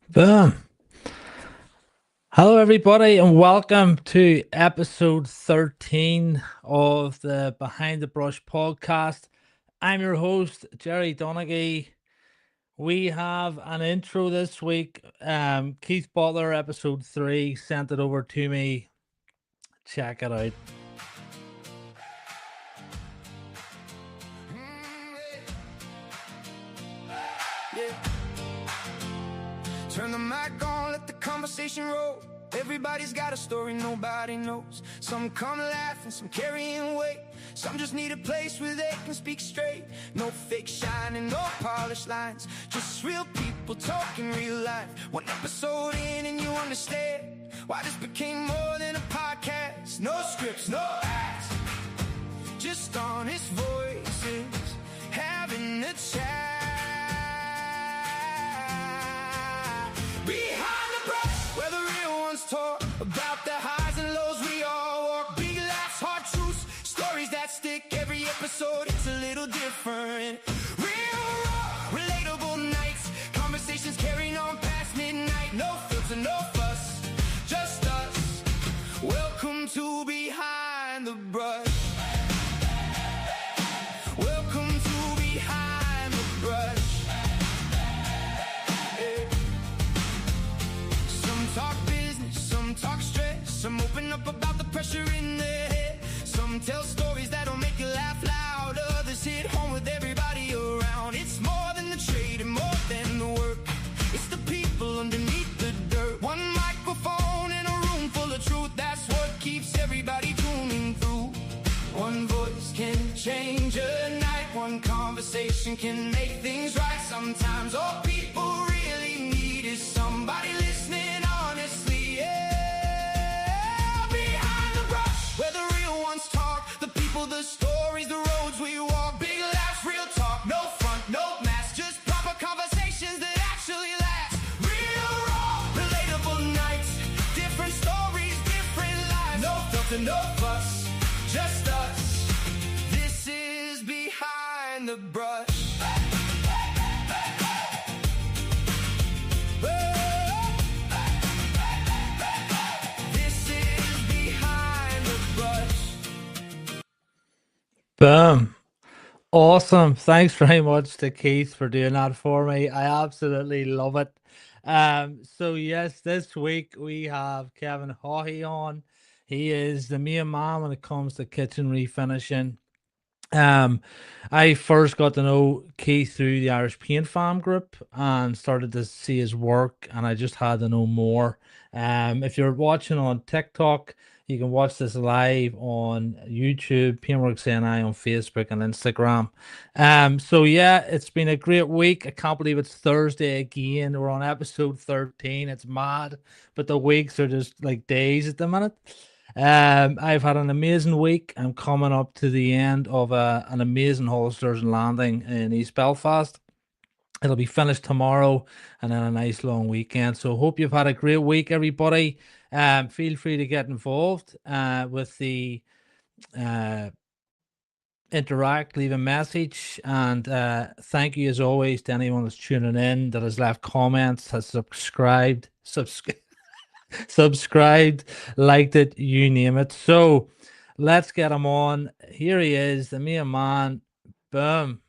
Boom. Hello, everybody, and welcome to episode 13 of the Behind the Brush podcast. I'm your host, Jerry Donaghy. We have an intro this week. Keith Butler, episode 3, sent it over to me. Check it out. Turn the mic on, let the conversation roll. Everybody's got a story nobody knows. Some come laughing, some carrying weight. Some just need a place where they can speak straight. No fake shining, no polished lines. Just real people talking real life. One episode in and you understand why this became more than a podcast. No scripts, no acts, just honest voices having a chat. Behind the brush, where the real ones talk about the highs and lows we all walk. Big laughs, hard truths, stories that stick. Every episode, it's a little different. Real raw, relatable nights. Conversations carrying on past midnight. No filter, no fuss, just us. Welcome to Behind the Brush. Welcome to Behind the Brush. Some talk business, some talk stress. Some open up about the pressure in their head. Some tell stories that'll make you laugh loud. Others hit home with everybody around. It's more than the trade and more than the work. It's the people underneath the dirt. One microphone in a room full of truth. That's what keeps everybody tuning through. One voice can change a night. One conversation can make things right. Sometimes all people really need is somebody listening honestly. Yeah. Behind the brush, where the real ones talk. The people, the stories, the roads we walk. Big laughs, real talk. No front, no mask. Just proper conversations that actually last. Real raw, relatable nights. Different stories, different lives. No filter, no fuss, just us. This is Behind the Brush. This is Behind the Brush. Boom. Awesome. Thanks very much to Keith for doing that for me. I absolutely love it. So yes, this week we have Kevin Haughey on. He is the main man when it comes to kitchen refinishing. I first got to know Keith through the Irish Paint Fam group and started to see his work, and I just had to know more. If you're watching on TikTok, you can watch this live on YouTube, Paintworks NI on Facebook and Instagram. So yeah, it's been a great week. I can't believe it's Thursday again. We're on episode 13. It's mad, but the weeks are just like days at the minute. I've had an amazing week. I'm coming up to the end of an amazing Holsters and Landing in East Belfast. It'll be finished tomorrow and then a nice long weekend. So hope you've had a great week, everybody. Feel free to get involved with the uh, interact, leave a message, and thank you as always to anyone that's tuning in, that has left comments, has subscribed, liked it, you name it. So let's get him on. Here he is, the main man. Boom.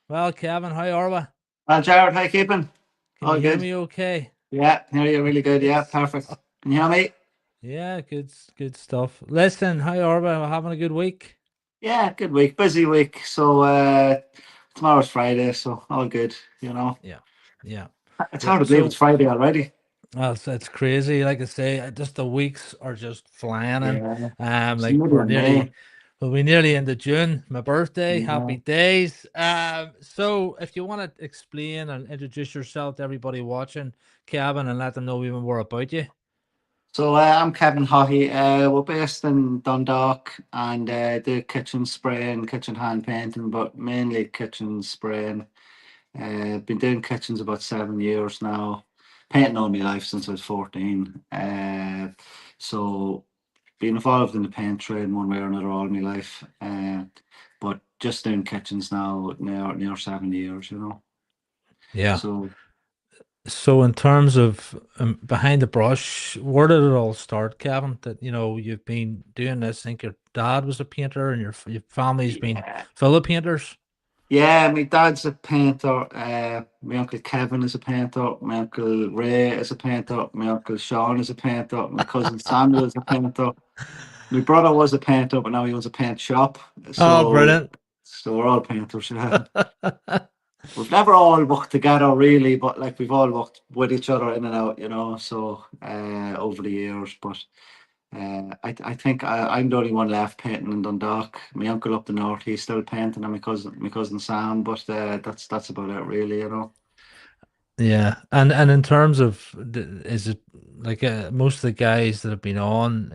Well, Kevin, how are we? Well, Jared, how you keeping? Can All you hear good. me okay? Yeah, hear you really good. Yeah, perfect. Can you hear me? Yeah, good stuff. Listen, how are we? We're having a good week. Yeah, good week. Busy week. So tomorrow's Friday, so all good, you know. Yeah. Yeah. It's Yeah. hard to believe it's Friday already. Well, it's crazy. Like I say, just the weeks are just flying in. Yeah. It's the Like middle of May. we're nearly into June, my birthday. Yeah. Happy days. So if you want to explain and introduce yourself to everybody watching, Kevin, and let them know even more about you. So I'm Kevin Haughey. We're based in Dundalk and do kitchen spraying, kitchen hand painting, but mainly kitchen spraying. Been doing kitchens about 7 years now. Painting all my life since I was 14. So been involved in the paint trade in one way or another all my life. But just doing kitchens now near 7 years, you know. Yeah. So So in terms of behind the brush, where did it all start, Kevin? That you've been doing this. I think your dad was a painter, and your family's been Yeah. full of painters. Yeah, my dad's a painter. My uncle Kevin is a painter. My uncle Ray is a painter. My uncle Sean is a painter. My cousin Samuel is a painter. My brother was a painter, but now he owns a paint shop. Oh, So, brilliant! so we're all painters. Yeah. We've never all worked together really, but like we've all worked with each other in and out, So over the years, but I think I'm the only one left painting in Dundalk. My uncle up the north, he's still painting, and my cousin Sam, but that's about it really. Yeah, and in terms of is it like most of the guys that have been on,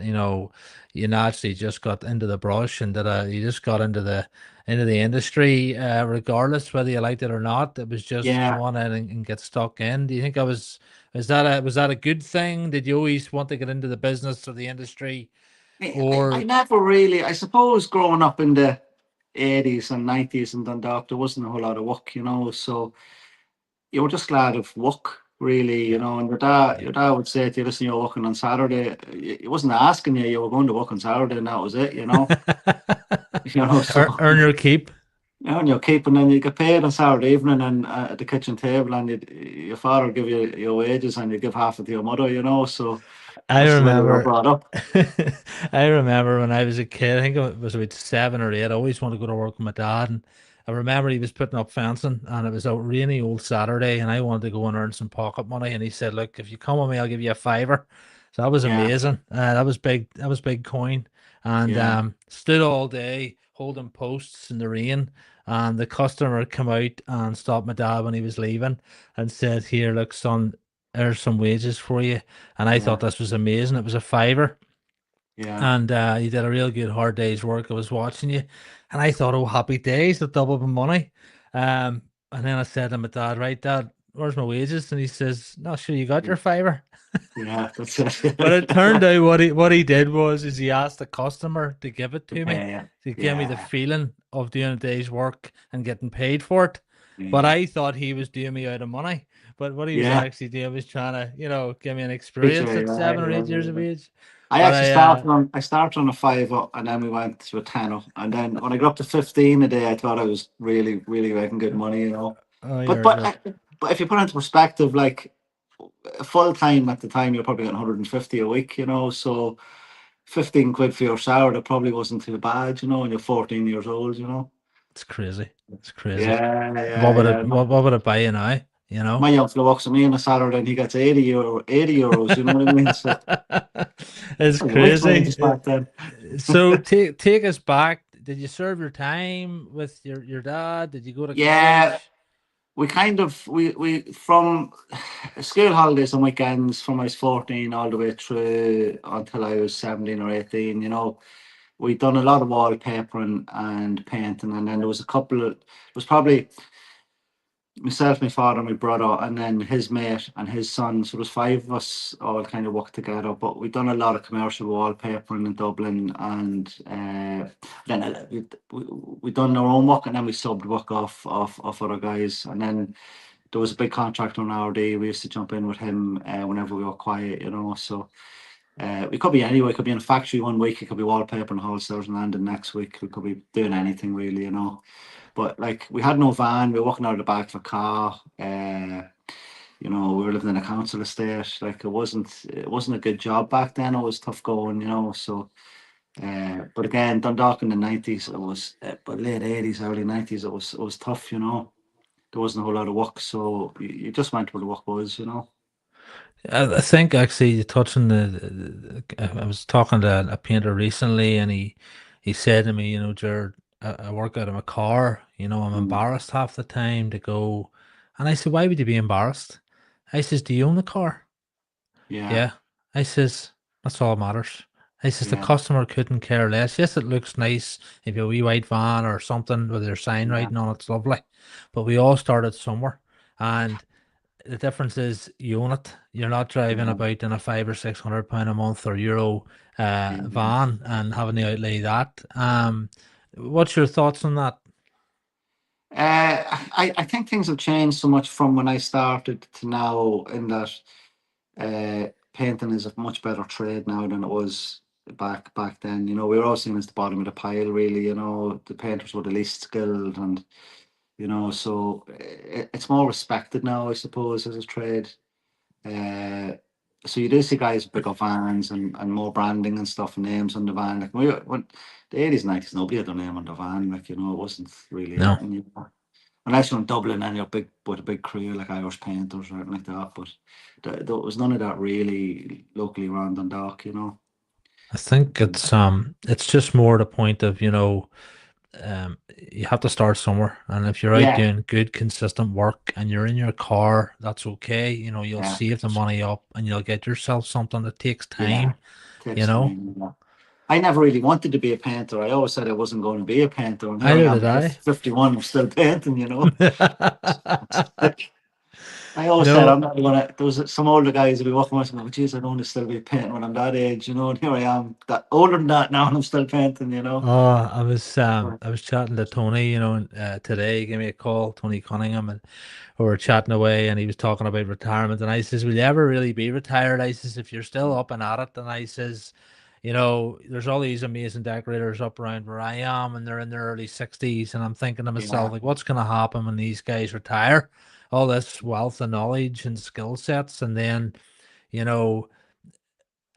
you naturally just got into the brush and you just got into the industry, regardless whether you liked it or not. It was just Yeah, come on in and get stuck in. Do you think was that a good thing? Did you always want to get into the business or the industry, I or never really. I suppose growing up in the 80s and 90s in Dundalk, there wasn't a whole lot of work. So you were just glad of work, really, yeah, and your dad, yeah. your dad would say to you, listen, you're working on Saturday. He wasn't asking you, you were going to work on Saturday, and that was it. So Earn your keep. and you're keeping, and you get paid on Saturday evening and at the kitchen table, and your father would give you your wages, and you give half it to your mother. So I that's the way we were remember, brought up. I remember when I was a kid, I think it was about 7 or 8. I always wanted to go to work with my dad, and I remember he was putting up fencing, and it was a rainy old Saturday, and I wanted to go and earn some pocket money, and he said, "Look, if you come with me, I'll give you a fiver." So that was Yeah, amazing. That was big. That was big coin, and yeah, stood all day holding posts in the rain, and the customer come out and stopped my dad when he was leaving, and said, "Here, look, son, there's some wages for you." And I thought yeah, this was amazing. It was a fiver, yeah, and you did a real good hard day's work. I was watching you, and I thought, oh, happy days, to double my money. And then I said to my dad, right, Dad, where's my wages? And he says, not sure you got your fiver. yeah. That's But it turned it. out what he did was is he asked the customer to give it To to me pay you. to give me the Yeah, feeling of doing a day's work and getting paid for it. But yeah, I thought he was doing me out of money. But what he was yeah. actually doing was trying to, give me an experience Picture, at yeah, 7 or 8 years of yeah. age. I But actually I started on a fiver, and then we went to a tenner, and then when I got up to 15 a day, I thought I was really really making good money. oh, But you're but you're but if you put it into perspective, like full time at the time, you're probably getting 150 a week. So 15 quid for your shower, that probably wasn't too bad, and you're 14 years old. it's crazy. It's crazy. Yeah, What yeah, would it yeah. what would it buy you now? You My know? young fella works with me on a Saturday, and he gets 80 euros. You know what I mean? So It's rich wages crazy. back then. So take us back. Did you serve your time with your dad? Did you go to Yeah, college? we kind of we from school holidays and weekends from I was 14 all the way through until I was 17 or 18. We'd done a lot of wallpapering and painting, and then there was a couple of, it was probably myself, my father, my brother, and then his mate and his son. So there was five of us all kind of worked together. But we've done a lot of commercial wallpapering in Dublin, and then we done our own work, and then we subbed work off other guys, and then there was a big contract on RD. We used to jump in with him whenever we were quiet. So we could be anywhere. It could be in a factory one week. It could be wallpaper and wholesalers and London next week. We could be doing anything really. But like we had no van. We were walking out of the back of a car. We were living in a council estate. Like it wasn't a good job back then. It was tough going. So but again, Dundalk in the 90s, it was but late 80s, early 90s, it was tough. There wasn't a whole lot of work, so you just went where the work was. I think actually touching I was talking to a painter recently, and he said to me, Jared, I work out of my car. I'm Mm, embarrassed half the time to go, and I said, why would you be embarrassed? I says, do you own the car? yeah, Yeah. I says, that's all that matters. I says, the yeah, customer couldn't care less. Yes, it looks nice if you have a wee white van or something with your sign yeah, writing on it's lovely. But we all started somewhere. And the difference is you own it. You're not driving yeah, about in a five or £600 a month or euro yeah. van and having to outlay that. What's your thoughts on that? I think things have changed so much from when I started to now, in that painting is a much better trade now than it was back then. You know, we were all seen as the bottom of the pile, really. You know, the painters were the least skilled, and so it's more respected now, I suppose, as a trade. Uh, so you do see guys with bigger vans and more branding and stuff, names on the van. Like when the 80s, 90s, nobody had their name on the van. Like, it wasn't really No, happening. Unless you're in Dublin and you're big with a big crew like Irish Painters or anything like that. But there was none of that really locally around Dundalk. I think it's just more the point of, you have to start somewhere. And if you're out Yeah, doing good, consistent work and you're in your car, that's okay. You'll yeah, save the money up and you'll get yourself something that takes yeah. time, you Takes know. time. Yeah. I never really wanted to be a painter. I always said I wasn't going to be a painter, and here I Either am, did I. 51, I'm still painting. Like, I always said No, I'm not gonna. There was some older guys who be walking around going, "Geez, I don't want to still be painting when I'm that age." And here I am, that older than that now, and I'm still painting. oh, Right. I was chatting to Tony, today, he gave me a call, Tony Cunningham, and we were chatting away and he was talking about retirement. And I says, will you ever really be retired? I says, if you're still up and at it. And I says, there's all these amazing decorators up around where I am and they're in their early 60s. And I'm thinking to myself, Yeah. like, what's going to happen when these guys retire? All this wealth and knowledge and skill sets. And then, you know,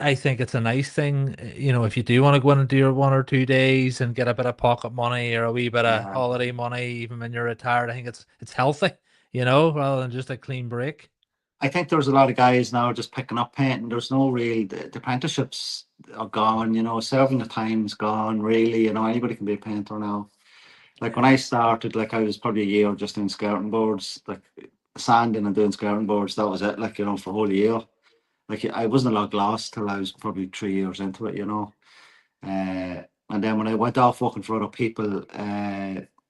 I think it's a nice thing, if you do want to go in and do your 1 or 2 days and get a bit of pocket money or a wee bit of Yeah. holiday money, even when you're retired. I think it's healthy, rather than just a clean break. I think there's a lot of guys now just picking up painting. There's no real the apprenticeships are gone. Serving the time's gone. Really, anybody can be a painter now. Like when I started, like I was probably a year just doing skirting boards, like sanding and doing skirting boards. That was it. Like for a whole year. Like I wasn't allowed glass till I was probably 3 years into it. And then when I went off working for other people,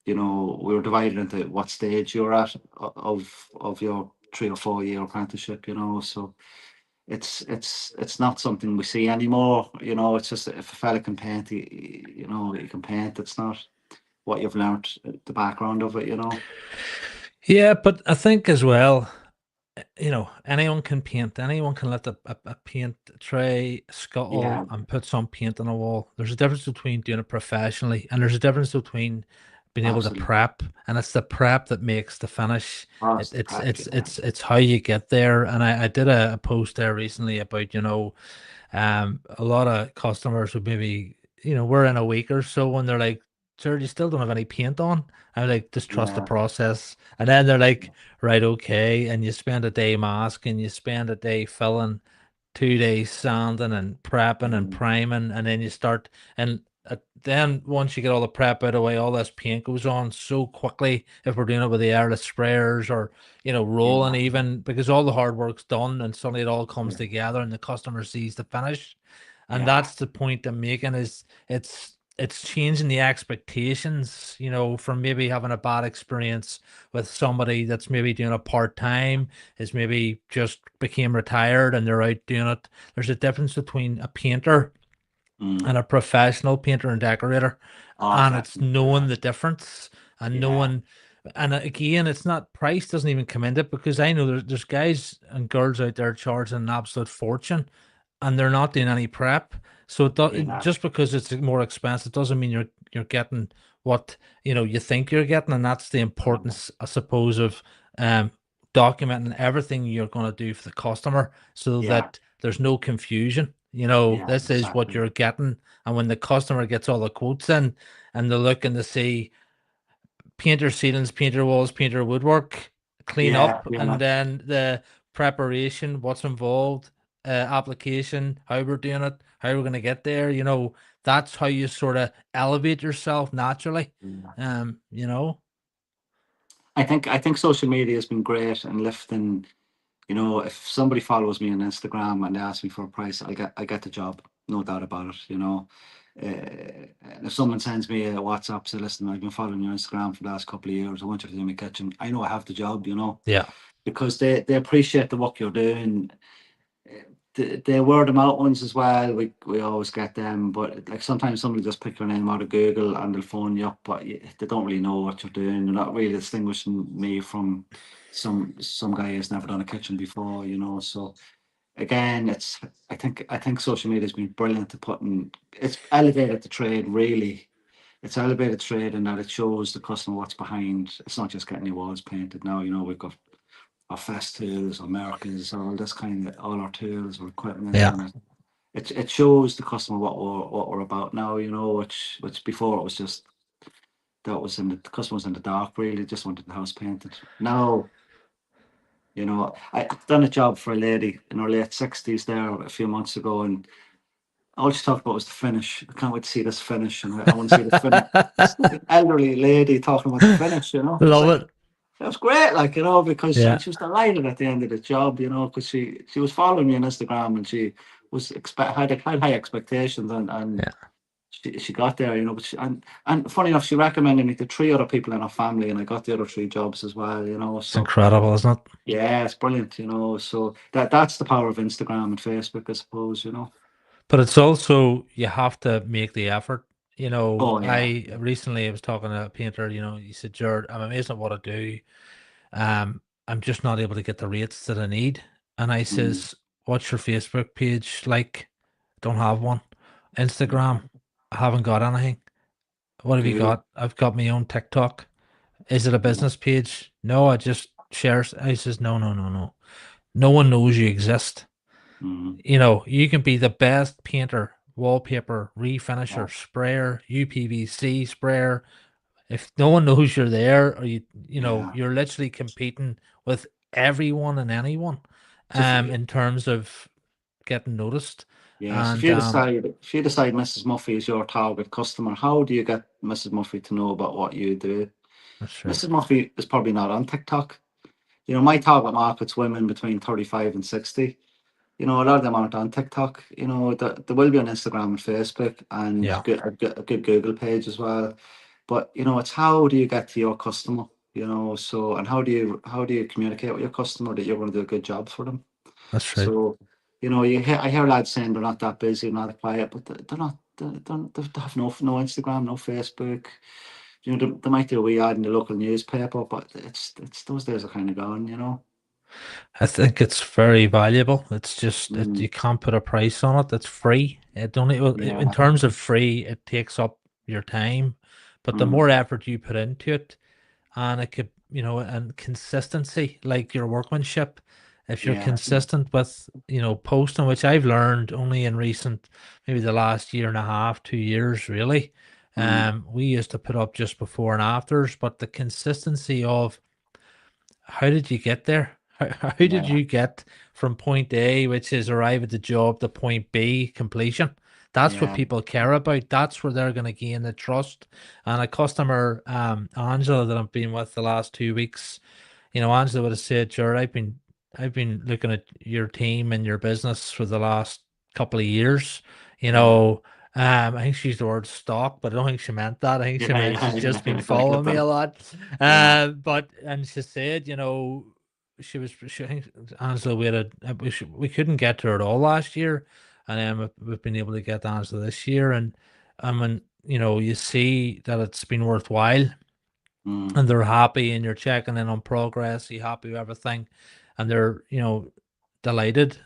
we were divided into what stage you're at of your 3 or 4 year apprenticeship. So it's not something we see anymore. It's just if a fella can paint, he can paint. It's not what you've learned, the background of it. Yeah, but I think as well, anyone can paint. Anyone can lift a paint tray, Yeah, scuttle, and put some paint on a wall. There's a difference between doing it professionally, and there's a difference between being able to absolutely. prep, and it's the prep that makes the finish. That's It, the it's crack. it's Yeah, it's it's how you get there. And I did a post there recently about, a lot of customers who maybe, we're in a week or so and they're like, sir, you still don't have any paint on. I'm like, just trust the yeah, process. And then they're like, right, okay. And you spend a day masking, you spend a day filling, 2 days sanding and prepping and mm, priming, and then you start. And then once you get all the prep out of the way, all this paint goes on so quickly if we're doing it with the airless sprayers or, rolling, yeah, even because all the hard work's done and suddenly it all comes yeah, together and the customer sees the finish. And yeah. that's the point I'm making, is it's changing the expectations, from maybe having a bad experience with somebody that's maybe doing it part-time, is maybe just became retired and they're out doing it. There's a difference between a painter Mm. and a professional painter and decorator, Oh, and it's definitely. Yeah, knowing the difference and yeah, knowing. And again, it's not, price doesn't even come into it, because I know there's guys and girls out there charging an absolute fortune and they're not doing any prep. So yeah, just because it's more expensive doesn't mean you're getting what you think you're getting. And that's the yeah, importance, I suppose, of um documenting everything you're going to do for the customer so yeah, that there's no confusion. yeah, This is what exactly. you're getting. And when the customer gets all the quotes in and they're looking to see painter ceilings, painter walls, painter woodwork, clean Yeah, up, and yeah. then the preparation, what's involved, application, how we're doing it, how we're going to get there. That's how you sort of elevate yourself naturally. Yeah. Um, you know, I think social media has been great in lifting. If somebody follows me on Instagram and they ask me for a price, I get the job, no doubt about it. And if someone sends me a WhatsApp, say, listen, I've been following your Instagram for the last couple of years. I want you to do my kitchen. I know I have the job, yeah, because they appreciate the work you're doing. the word of mouth ones as well. We always get them, but like sometimes somebody just pick your name out of Google and they'll phone you up, but they don't really know what you're doing. They're not really distinguishing me from some guy who's never done a kitchen before, you know. So again, it's I think social media has been brilliant to putting it's elevated the trade really. It's elevated trade in that it shows the customer what's behind. It's not just getting your walls painted now. You know, we've got our fast tools, our markers, all this kind of all our tools, our equipment, Yeah, and it shows the customer what we're about now. You know, which before it was just that was in the customer was in the dark. Really, just wanted the house painted. Now, you know, I've done a job for a lady in her late 60s there a few months ago, and all she talked about was the finish. I can't wait to see this finish, and I want to see the finish. This elderly lady talking about the finish, you know. It's love like it. it was great, like you know, because Yeah, and she was delighted at the end of the job, you know, because she was following me on Instagram and she was had high expectations and yeah, she got there, you know. But and funny enough, she recommended me to three other people in her family, and I got the other three jobs as well, you know. it's So incredible, isn't it? yeah, it's brilliant, you know. So that's the power of Instagram and Facebook, I suppose, you know. But it's also you have to make the effort. Oh yeah, I recently I was talking to a painter. He said, "Jared, I'm amazed at what I do. I'm just not able to get the rates that I need." And I mm, says, "What's your Facebook page like?" Don't have one. Instagram, yeah, I haven't got anything. What have you good, got? I've got my own TikTok. Is it a yeah, business page? No, I just share. I says, no, no, no, no. No one knows you exist. mm, You can be the best painter, wallpaper, yeah, refinisher, sprayer, UPVC sprayer. If no one knows you're there, or yeah. you're literally competing with everyone and anyone, So in terms of getting noticed. yes, And if you decide Mrs. Muffy is your target customer, how do you get Mrs. Muffy to know about what you do? that's right. Mrs. Muffy is probably not on TikTok. You know, my target market's women between 35 and 60. You know, a lot of them aren't on TikTok. You know, they will be on Instagram and Facebook and Yeah, a good Google page as well. But you know, it's how do you get to your customer? You know, so and how do you communicate with your customer that you're going to do a good job for them? that's right. So, you know, I hear lads saying they're not that busy, not that quiet, but they're not. They have no Instagram, no Facebook. You know, they might do a wee ad in the local newspaper, but it's those days are kind of gone. You know. I think it's very valuable. It's just Mm, you can't put a price on it. It's free. It only well, in yeah. terms of free, it takes up your time, but the Mm, more effort you put into it, and it could, and consistency, like your workmanship. If you're yeah. consistent with, posting, which I've learned only in recent, maybe the last year and a half, 2 years, really. Mm, We used to put up just before and afters, but the consistency of how did you get there? How did yeah. you get from point A, which is arrive at the job, to point B, completion? That's what Yeah. people care about. That's where they're going to gain the trust. And a customer, Angela, that I've been with the last 2 weeks, Angela would have said, "Sure, I've been looking at your team and your business for the last couple of years. You Yeah. know, I think she used the word stalk, but I don't think she meant that. I think she Yeah. meant Yeah. she's just been Yeah. Got to following clip me a them. lot. Yeah. And she said, I think Angela, we couldn't get to her at all last year, and then we've been able to get Angela this year, and I mean, you see that it's been worthwhile, Mm, and they're happy, and you're checking in on progress, you happy with everything, and they're delighted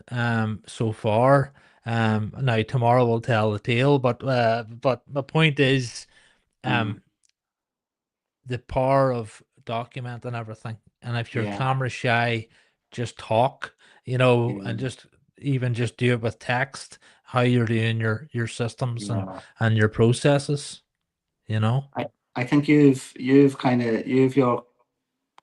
so far. Now tomorrow will tell the tale, but my point is mm, um the power of document and everything. And if you're yeah. camera shy, just talk, and Yeah. just do it with text, how you're doing your systems and Yeah. your processes, you know. I I think you've kind of you've your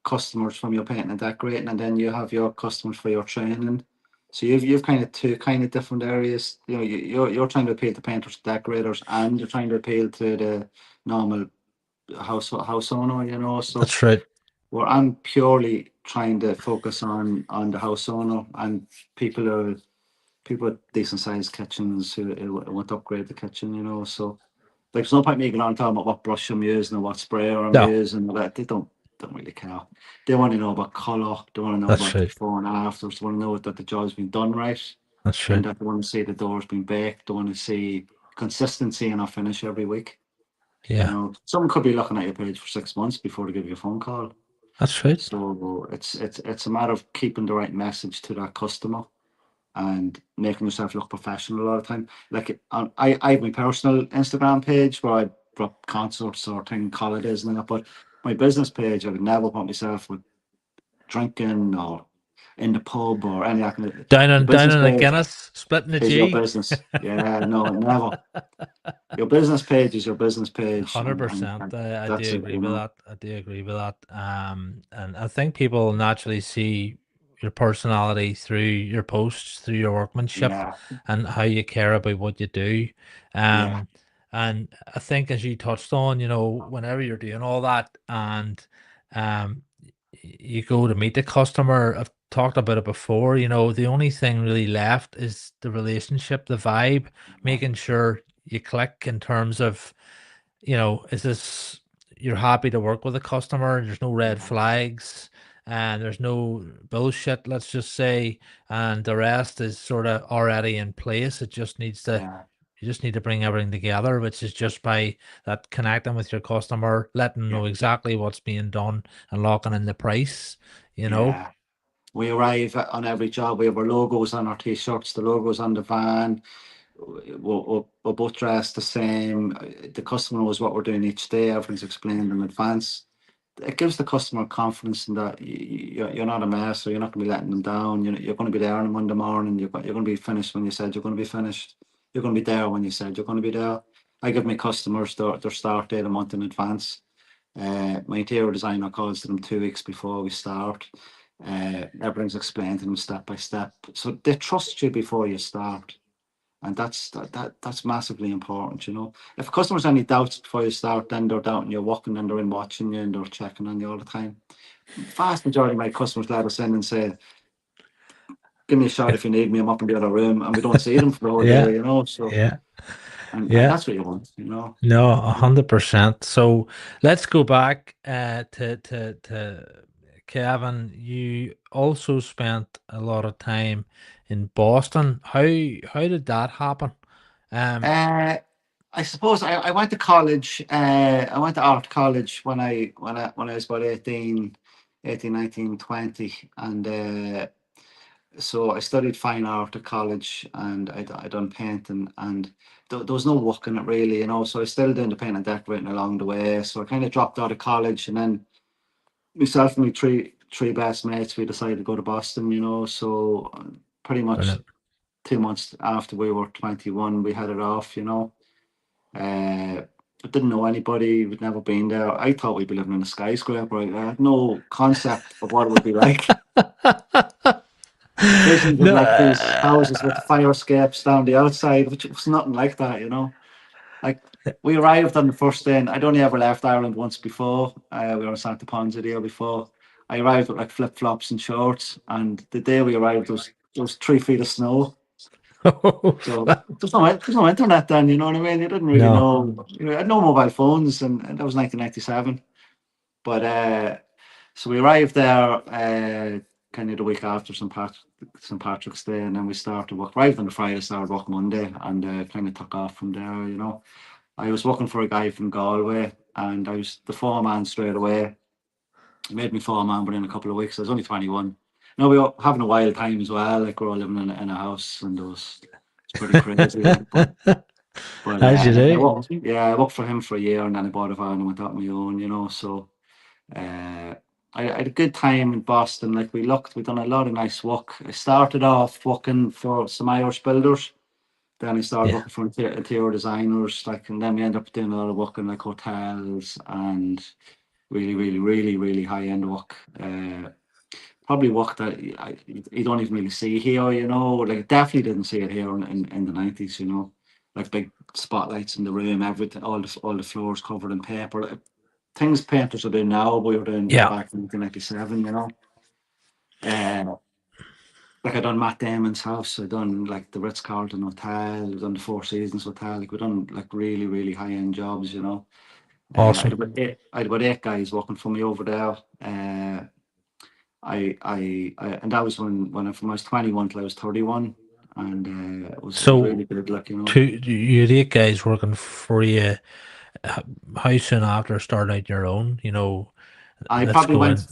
customers from your painting and decorating, and then you have your customers for your training. So you've kind of two kind of different areas. You know, you're trying to appeal to painters, decorators, and you're trying to appeal to the normal house owner. You know, so That's right. where I'm purely trying to focus on the house owner and people with decent sized kitchens who want to upgrade the kitchen. You know, so like, there's no point me going on talking about what brush I'm using or what sprayer I'm No, using. Or that they don't really care. They want to know about colour. They want to know that's about the right. before and after. They want to know that the job's been done right. That's and true. that they want to see the doors being baked. They want to see consistency in our finish every week. You Yeah, know, someone could be looking at your page for 6 months before they give you a phone call. that's right. So it's a matter of keeping the right message to that customer and making yourself look professional all the time. Like I have my personal Instagram page where I drop concerts or thing holidays and that, but my business page I would never put myself with drinking or in the pub or any of that. The Down business in a page Guinness, splitting a is your G. business. Yeah, no, never. Your business page is your business page, and 100%. I that's do it. agree You with know. that. I do agree with that. And I think people naturally see your personality through your posts, through your workmanship, Yeah, and how you care about what you do. yeah, Um, and I think, as you touched on, whenever you're doing all that, and you go to meet the customer, I've talked about it before. The only thing really left is the relationship, the vibe, yeah, making sure you click in terms of, is this, you're happy to work with a customer, there's no red yeah, flags, and there's no bullshit, let's just say, and the rest is sort of already in place. It just needs to, yeah, you just need to bring everything together, which is just by that connecting with your customer, letting them yeah, know exactly what's being done and locking in the price, you know. yeah. We arrive on every job. We have our logos on our t-shirts, the logos on the van. We're both dressed the same. The customer knows what we're doing each day. Everything's explained in advance. It gives the customer confidence in that you're not a mess, or you're not going to be letting them down. You're going to be there on Monday morning. You're going to be finished when you said you're going to be finished. You're going to be there when you said you're going to be there. I give my customers their start date a month in advance. My interior designer calls to them 2 weeks before we start. Everything's explained to them step by step, so they trust you before you start, and that's massively important. If a customer's any doubts before you start, then they're doubting you walking and they're in watching you and they're checking on you all the time. Vast majority of my customers let us in and say, "Give me a shot if you need me. I'm up in the other room," and we don't see them for the whole Yeah, day. So, yeah, and yeah. that's what you want. No, 100%. So let's go back to Kevin. You also spent a lot of time in Boston. How did that happen? Um, Uh, I suppose I went to college. I went to art college when I was about 18, 19, 20, and so I studied fine art at college, and I done painting, and there was no work in it really. So I was still doing the painting and decorating along the way. So I kind of dropped out of college, and then myself and my three best mates, we decided to go to Boston. So pretty much brilliant. 2 months after we were 21, we headed off. I didn't know anybody. We'd never been there. I thought we'd be living in a skyscraper. I had no concept of what it would be like. Visions of No, like these houses with the fire escapes down the outside, which was nothing like that. Like, we arrived on the first day, and I'd only ever left Ireland once before. We were in Santa Ponsa the year before. I arrived with like flip flops and shorts, and the day we arrived, there was 3 feet of snow. So there's no internet then, you know what I mean? You didn't really no, know. You had no mobile phones, and that was 1997. But so we arrived there kind of the week after St. Patrick's Day, and then we started work. Arrived on the Friday, started work Monday, and kind of took off from there. I was working for a guy from Galway, and I was the foreman straight away. He made me foreman within a couple of weeks. I was only 21. No, we were having a wild time as well. Like, we're all living in a house, and it's pretty crazy. Like, but as you I do. worked, yeah, I worked for him for a year, and then I bought a van and went out on my own. So uh, I had a good time in Boston. Like, we done a lot of nice work. I started off working for some Irish builders. Then I started Yeah, working for interior designers. Like, and then we ended up doing a lot of work in like hotels and really, really, really, really high end work. Probably work that you don't even really see here. Like, definitely didn't see it here in the 90s. Like big spotlights in the room, everything, all the floors covered in paper. Like, things painters are doing now, we were doing yeah, back in 1997. Uh, like, I done Matt Damon's house, I done like the Ritz Carlton Hotel, I done the Four Seasons Hotel. Like, we done like really, really high end jobs. awesome. I had about 8 guys working for me over there. And that was when I was 21 till I was 31. and it was So really good. Like, you know, two you had 8 guys working for you. h- How soon after starting out your own? I Let's probably go went, in.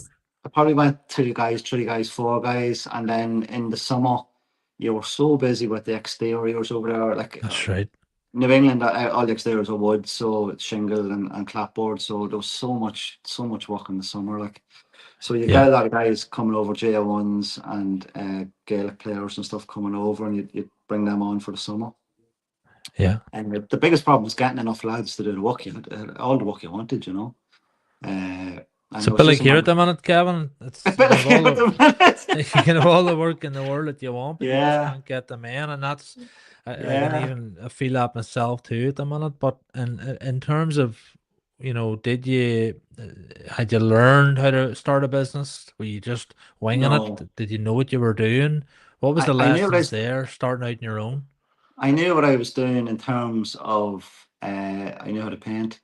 I probably went 2 guys, 3 guys, 4 guys, and then in the summer, you were so busy with the exteriors over there. Like That's right. New England, all the exteriors are wood, so it's shingle and clapboard. So there was so much work in the summer. Like, so you get Yeah, a lot of guys coming over, JO1s and Gaelic players and stuff coming over, and you bring them on for the summer. yeah. And the biggest problem was getting enough lads to do the work. You had all the work you wanted, you know. It's And a it was bit like just a here matter at the minute, Kevin. a It's you bit can like have all here at the the minute. you can have all the work in the world that you want, but you just Yeah, can't get them in, and that's I can yeah. even feel that myself too at the minute. But in terms of did you had you learned how to start a business? Were you just winging it? No, Did you know what you were doing? What was the I knew what lessons there starting out on your own? I knew what I was doing in terms of I knew how to paint.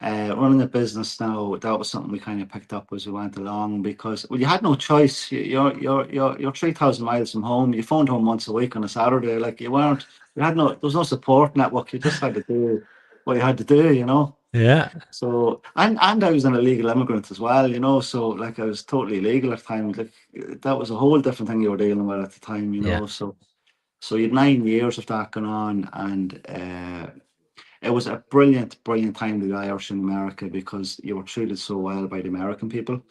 Running a business now, that was something we kind of picked up as we went along because well, you had no choice. You're 3,000 miles from home. You phoned home once a week on a Saturday. Like you weren't, you had no, there was no support network. You just had to do what you had to do, you know. Yeah, So and I was an illegal immigrant as well, you know. So like I was totally illegal at the time. Like that was a whole different thing you were dealing with at the time, you yeah, know. So you had 9 years of that going on, and it was a brilliant, brilliant time to be Irish in America because you were treated so well by the American people.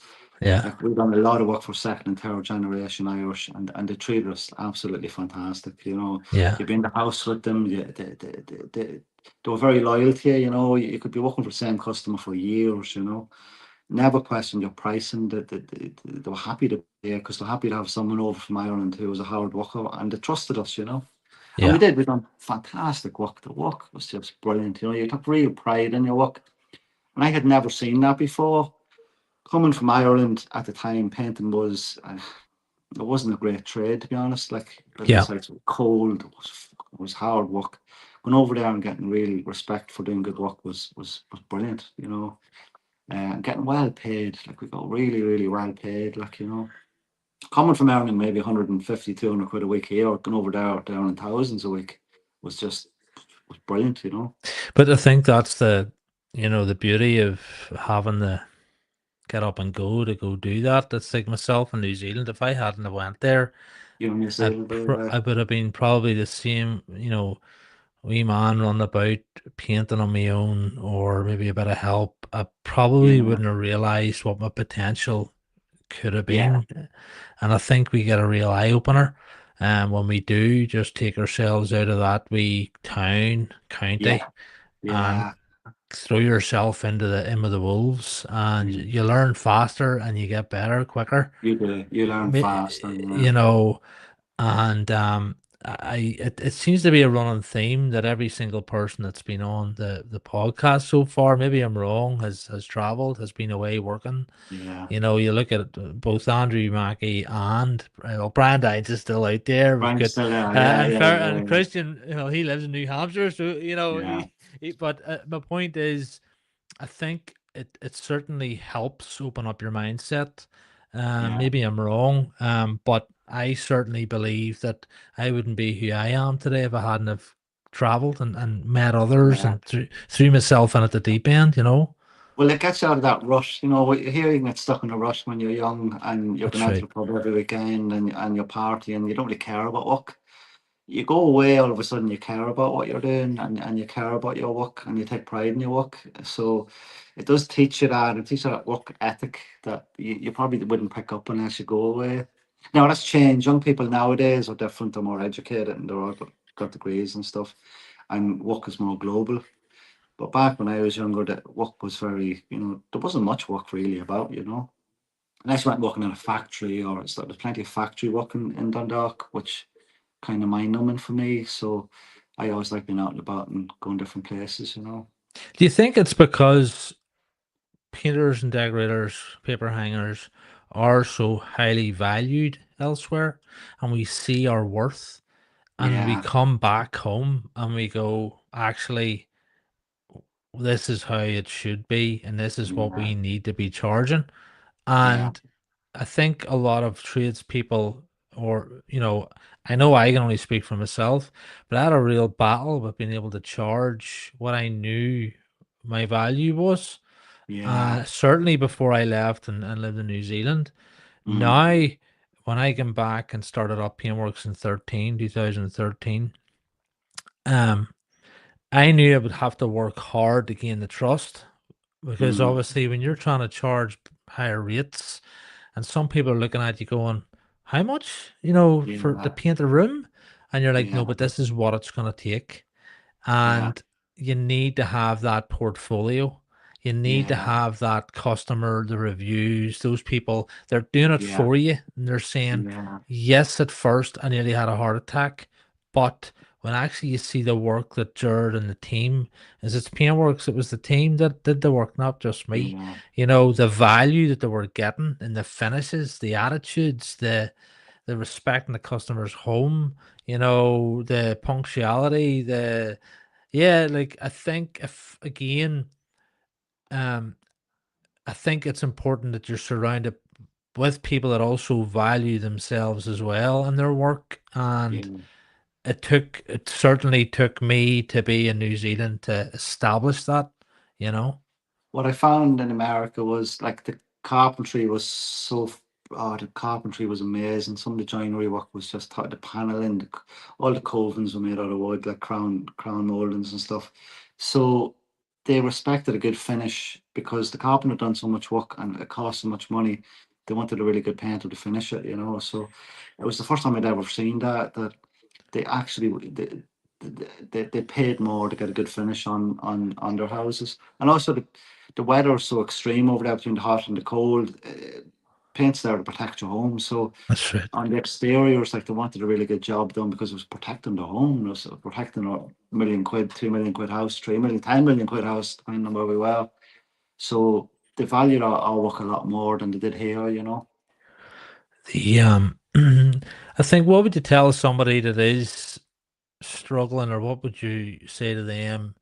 yeah, Like we've done a lot of work for second and third generation Irish, and they treated us absolutely fantastic. You know, yeah, you'd be in the house with them. They were very loyal to you. You know, you could be working for the same customer for years. You know, never questioned your pricing. They were happy to be there because they're happy to have someone over from Ireland who was a hard worker and they trusted us. You know. And we yeah, did. We done fantastic work. The work was just brilliant. You know, you took real pride in your work. And I had never seen that before. Coming from Ireland at the time, painting was, it wasn't a great trade, to be honest. Like, building yeah, sites were cold, it was hard work. Going over there and getting real respect for doing good work was brilliant, you know. Getting well paid, like, we got really, really well paid, like, you know. Coming from earning maybe 150, 200 quid a week here, going over there, down in thousands a week was just was brilliant, you know. But I think that's the beauty of having the get up and go to go do that. That's like myself in New Zealand. If I hadn't have went there, You know, you say, I would have been probably the same, wee man running about painting on my own, or maybe a bit of help. I probably yeah, wouldn't have realized what my potential could have yeah, been. And I think we get a real eye opener. When we do just take ourselves out of that wee town, yeah, county, and yeah. throw yourself into the in with the wolves, and Mm. you learn faster and you get better quicker. You do. You learn fast, and You know, and it seems to be a running theme that every single person that's been on the podcast so far, maybe I'm wrong, has traveled, has been away working. yeah. You look at both Andrew Mackey and well, Brian Dines is still out there. We've Brian's got still there. Yeah, and yeah, Fer and yeah, Christian. He lives in New Hampshire, so yeah, But my point is, I think it certainly helps open up your mindset. yeah, Maybe I'm wrong, but I certainly believe that I wouldn't be who I am today if I hadn't have traveled and met others yeah. and threw myself in at the deep end. Well, it gets you out of that rush. You know, here you can get stuck in a rush when you're young and you're going That's out to right. the pub every weekend and you're partying and you don't really care about work. You go away, all of a sudden you care about what you're doing and you care about your work and you take pride in your work. So it does teach you that. It teaches you that work ethic that you probably wouldn't pick up unless you go away. Now that's changed. Young people nowadays are different. They're more educated and they're all got degrees and stuff. And work is more global. But back when I was younger, that work was very, you know, there wasn't much work really about, you know. Unless you went working in a factory or stuff. There's plenty of factory work in Dundalk, which kind of mind numbing for me. So I always like being out and about and going different places, you know. Do you think it's because painters and decorators, paper hangers are so highly valued elsewhere, and we see our worth, and we Yeah, come back home and we go, actually, this is how it should be, and this is what yeah, we need to be charging. yeah, And I think a lot of tradespeople or I know I can only speak for myself, but I had a real battle with being able to charge what I knew my value was. Yeah. Certainly before I left and lived in New Zealand. Mm. Now, when I came back and started up Paintworks in 2013, um, I knew I would have to work hard to gain the trust, because Mm. obviously when you're trying to charge higher rates and some people are looking at you going, how much, for to Yeah. paint a room? And you're like, no, Yeah. but this is what it's going to take. Yeah. And you need to have that portfolio. You need to Yeah. have that customer, the reviews, those people, they're doing it Yeah. for you. And they're saying, Yeah. yes, at first I nearly had a heart attack. But when actually you see the work that Jared and the team, as it's Paintworks, it was the team that did the work, not just me. Yeah. The value that they were getting in the finishes, the attitudes, the respect in the customer's home, the punctuality, yeah, like I think if again, um, I think it's important that you're surrounded with people that also value themselves as well and their work. And Yeah. it certainly took me to be in New Zealand to establish that, you know. What I found in America was like the carpentry was oh, the carpentry was amazing. Some of the joinery work was just the paneling, all the covings were made out of wood, like crown moldings and stuff. So they respected a good finish because the carpenter done so much work and it cost so much money. They wanted a really good painter to finish it, So it was the first time I'd ever seen that they actually they paid more to get a good finish on their houses, and also the weather is so extreme over there between the hot and the cold. Paint's there to protect your home, so That's right. on the exteriors, like they wanted a really good job done because it was protecting the home, it was protecting a £1 million, £2 million house, 3 million, £10 million house, depending on where we were. So they valued our work a lot more than they did here. The I think, what would you tell somebody that is struggling, or what would you say to them?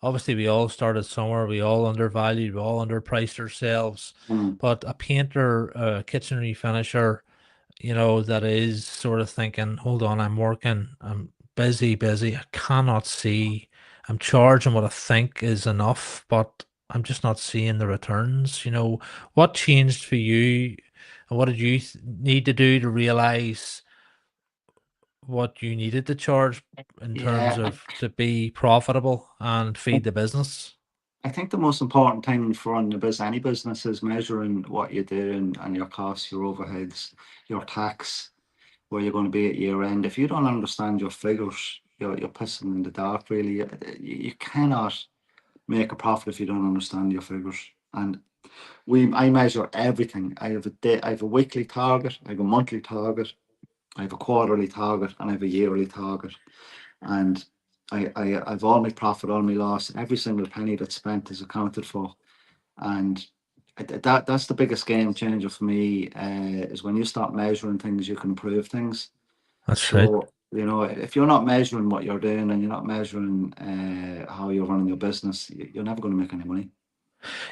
Obviously, we all started somewhere. We all undervalued. We all underpriced ourselves. Mm. But a painter, a kitchen refinisher, that is sort of thinking, hold on, I'm working, I'm busy. I cannot see. I'm charging what I think is enough, but I'm just not seeing the returns. What changed for you, and what did you need to do to realize what you needed to charge in terms Yeah, of to be profitable and feed the business? I think the most important thing for running any business is measuring what you're doing and your costs, your overheads, your tax, where you're going to be at year end. If you don't understand your figures, you're pissing in the dark. Really, you cannot make a profit if you don't understand your figures. And I measure everything. I have a weekly target, I have a monthly target, I have a quarterly target, and I have a yearly target. And I've all my profit, all my loss, every single penny that's spent is accounted for. And that's the biggest game changer for me, is when you start measuring things, you can improve things. That's right. So, if you're not measuring what you're doing and you're not measuring how you're running your business, you're never going to make any money.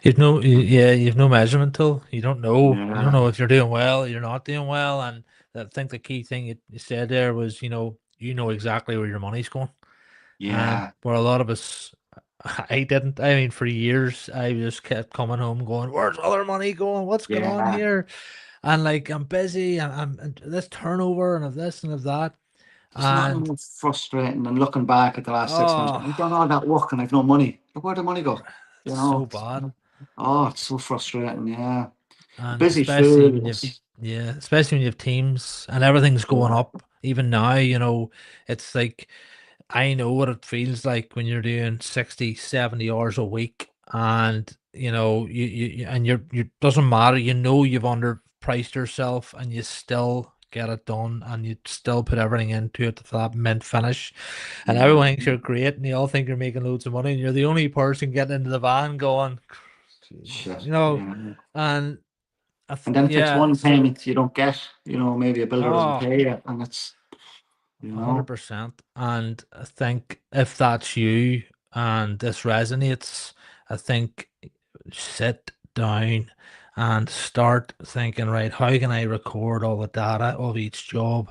Yeah, you've no measurement tool. You don't know. You don't Yeah. know if you're doing well, you're not doing well. And I think the key thing you said there was, you know exactly where your money's going. And Yeah. where a lot of us, I didn't. I mean, for years, I just kept coming home going, "Where's all our money going? What's going on Yeah. here?" And like, I'm busy, and and this turnover, and of this and of that, There's nothing and more frustrating than looking back at the last 6 months. oh, I've done all that work and I've no money. Where'd the money go? You it's know? so bad. Oh, it's so frustrating. Yeah. A And busy especially food when you've, is, yeah, especially when you have teams and everything's going yeah. up. Even now, it's like, I know what it feels like when you're doing 60, 70 hours a week, and and you doesn't matter, you've underpriced yourself and you still get it done, and you still put everything into it for that mint finish, and Yeah. everyone thinks you're great and they all think you're making loads of money, and you're the only person getting into the van going, Shit. you know, Yeah. and And then if it's yeah, one so payment you don't get, maybe a builder doesn't oh, pay you, and it's, you know, 100%. And I think if that's you and this resonates, I think sit down and start thinking, right, how can I record all the data of each job,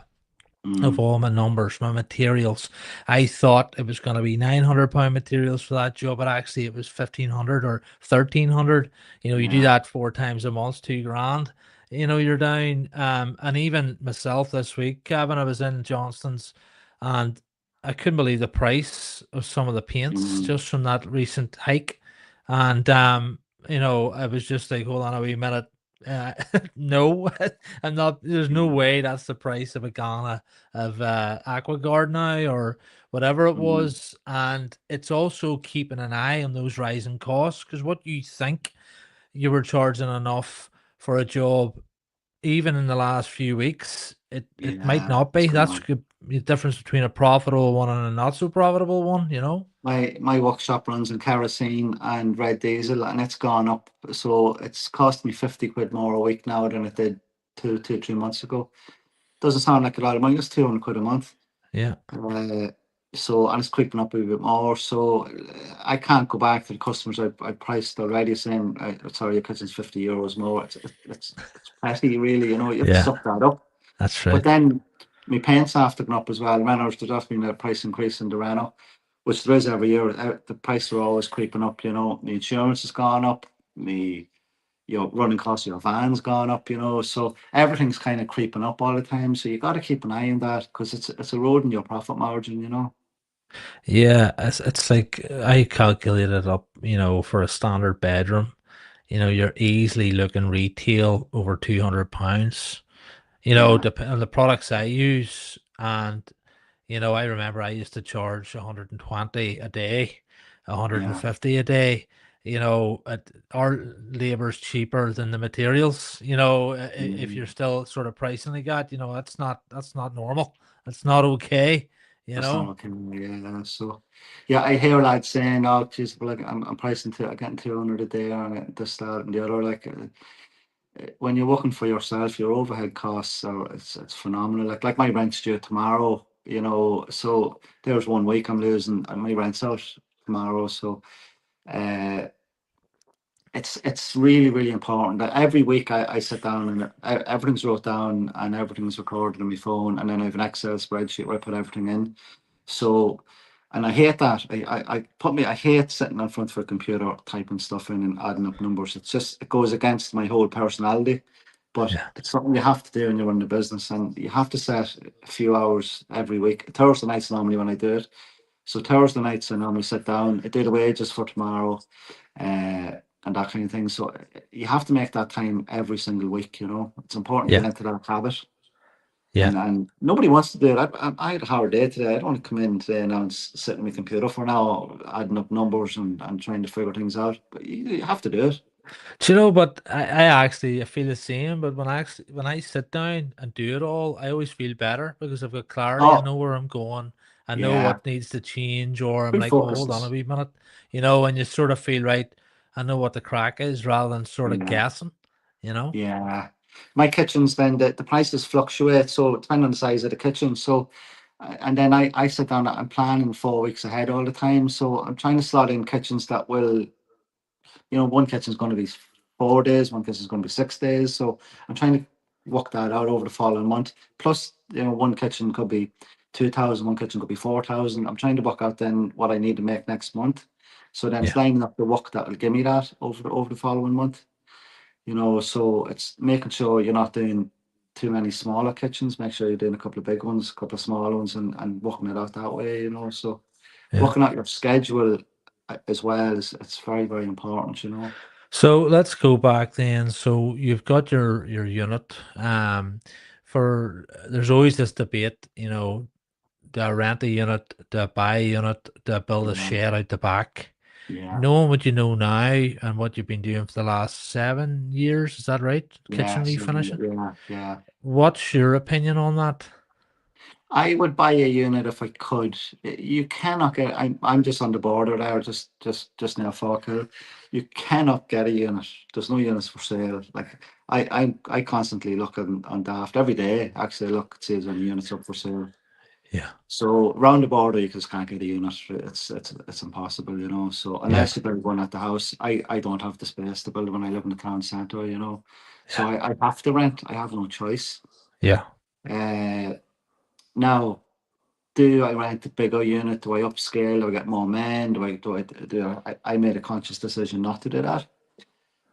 of Mm, all my numbers, my materials. I thought it was going to be £900 materials for that job, but actually it was 1500 or 1300. You do yeah. that 4 times a month, 2 grand. You're down. And even myself this week, Kevin, I was in Johnston's, and I couldn't believe the price of some of the paints Mm, just from that recent hike. And I was just like, hold on a wee minute. Uh, no, I'm not. There's no mm, way that's the price of a Ghana of Aquaguard now or whatever it mm, was. And it's also keeping an eye on those rising costs, because what you think you were charging enough for a job, even in the last few weeks, it might yeah. not What's be. going That's on? the difference between a profitable one and a not so profitable one. My workshop runs on kerosene and red diesel, and it's gone up. So it's cost me 50 quid more a week now than it did 3 months ago. Doesn't sound like a lot of money. It's 200 quid a month. Yeah, Uh, so and it's creeping up a bit more. So I can't go back to the customers I priced already saying, sorry, your kitchen's €50 more. It's petty, really. You have to yeah, suck that up. that's But true. then my paints have to go up as well. Renos, there's just been a price increase in the Renault, which there is every year. The prices are always creeping up. The insurance has gone up. The running costs of your van's gone up. So everything's kind of creeping up all the time. So you got to keep an eye on that because it's eroding your profit margin. Yeah, it's like I calculated up, for a standard bedroom. You're easily looking retail over £200. Yeah. Depend on the products I use. And I remember I used to charge 120 a day, Yeah. 150 a day. Our labor's cheaper than the materials. If you're Mm, still sort of pricing like that, that's not normal. That's not okay. You that's not know. okay. Yeah. So, yeah, I hear lads saying, "Oh, geez, well, like, I'm pricing to, I'm getting 200 a day on this, that, and the other." Like, when you're working for yourself, your overhead costs are it's phenomenal. Like my rent's due tomorrow. So there's 1 week I'm losing, and my rent's out tomorrow. So, uh, it's really really important that every week I sit down and everything's wrote down and everything's recorded on my phone, and then I have an Excel spreadsheet where I put everything in. So, and I hate that. I hate sitting in front of a computer typing stuff in and adding up numbers. It goes against my whole personality. But Yeah. it's something you have to do when you run the business, and you have to set a few hours every week. Thursday nights normally when I do it. So Thursday nights I normally sit down, I do the wages for tomorrow, and that kind of thing. So you have to make that time every single week. It's important you Yeah. get into that habit. Yeah. And nobody wants to do it. I had a hard day today. I don't want to come in today now and sit on my computer for an hour, adding up numbers and trying to figure things out. But you have to do it. Do you know, but I feel the same, but when I sit down and do it all, I always feel better because I've got clarity. I Oh, know where I'm going. I know yeah. what needs to change, or I'm Good like, oh, hold on a focuses. wee minute, and you sort of feel right. I know what the crack is rather than sort of Yeah. guessing, you know? Yeah. My kitchens then the prices fluctuate, so depending on the size of the kitchen. So and then I sit down and planning 4 weeks ahead all the time. So I'm trying to slot in kitchens that will, one kitchen's going to be 4 days, one kitchen's going to be 6 days. So I'm trying to work that out over the following month. Plus, one kitchen could be 2,000, one kitchen could be 4,000. I'm trying to work out then what I need to make next month. So then it's Yeah. lining up the work that will give me that over the following month. So it's making sure you're not doing too many smaller kitchens. Make sure you're doing a couple of big ones, a couple of smaller ones, and working it out that way. So Yeah. working out your schedule as well is it's very, very important. So let's go back then. So you've got your unit. For There's always this debate, do I rent a unit, do I buy a unit, do I build a Yeah, shed out the back? yeah, Knowing what you know now and what you've been doing for the last 7 years, is that right? yeah, Kitchen so, refinishing. yeah, yeah. What's your opinion on that? I would buy a unit if I could. You cannot get. I'm just on the border there, just near Falkhill. You cannot get a unit. There's no units for sale. Like I constantly look on Daft every day. Actually, look to see if there's any units up for sale. Yeah. So round the border, you just can't get a unit. It's impossible, you know. So Yeah. unless you build one at the house, I don't have the space to build one. I live in the town centre, you know. So Yeah. I have to rent. I have no choice. Yeah. Uh, Now, do I rent a bigger unit? Do I upscale? Do I get more men? I made a conscious decision not to do that.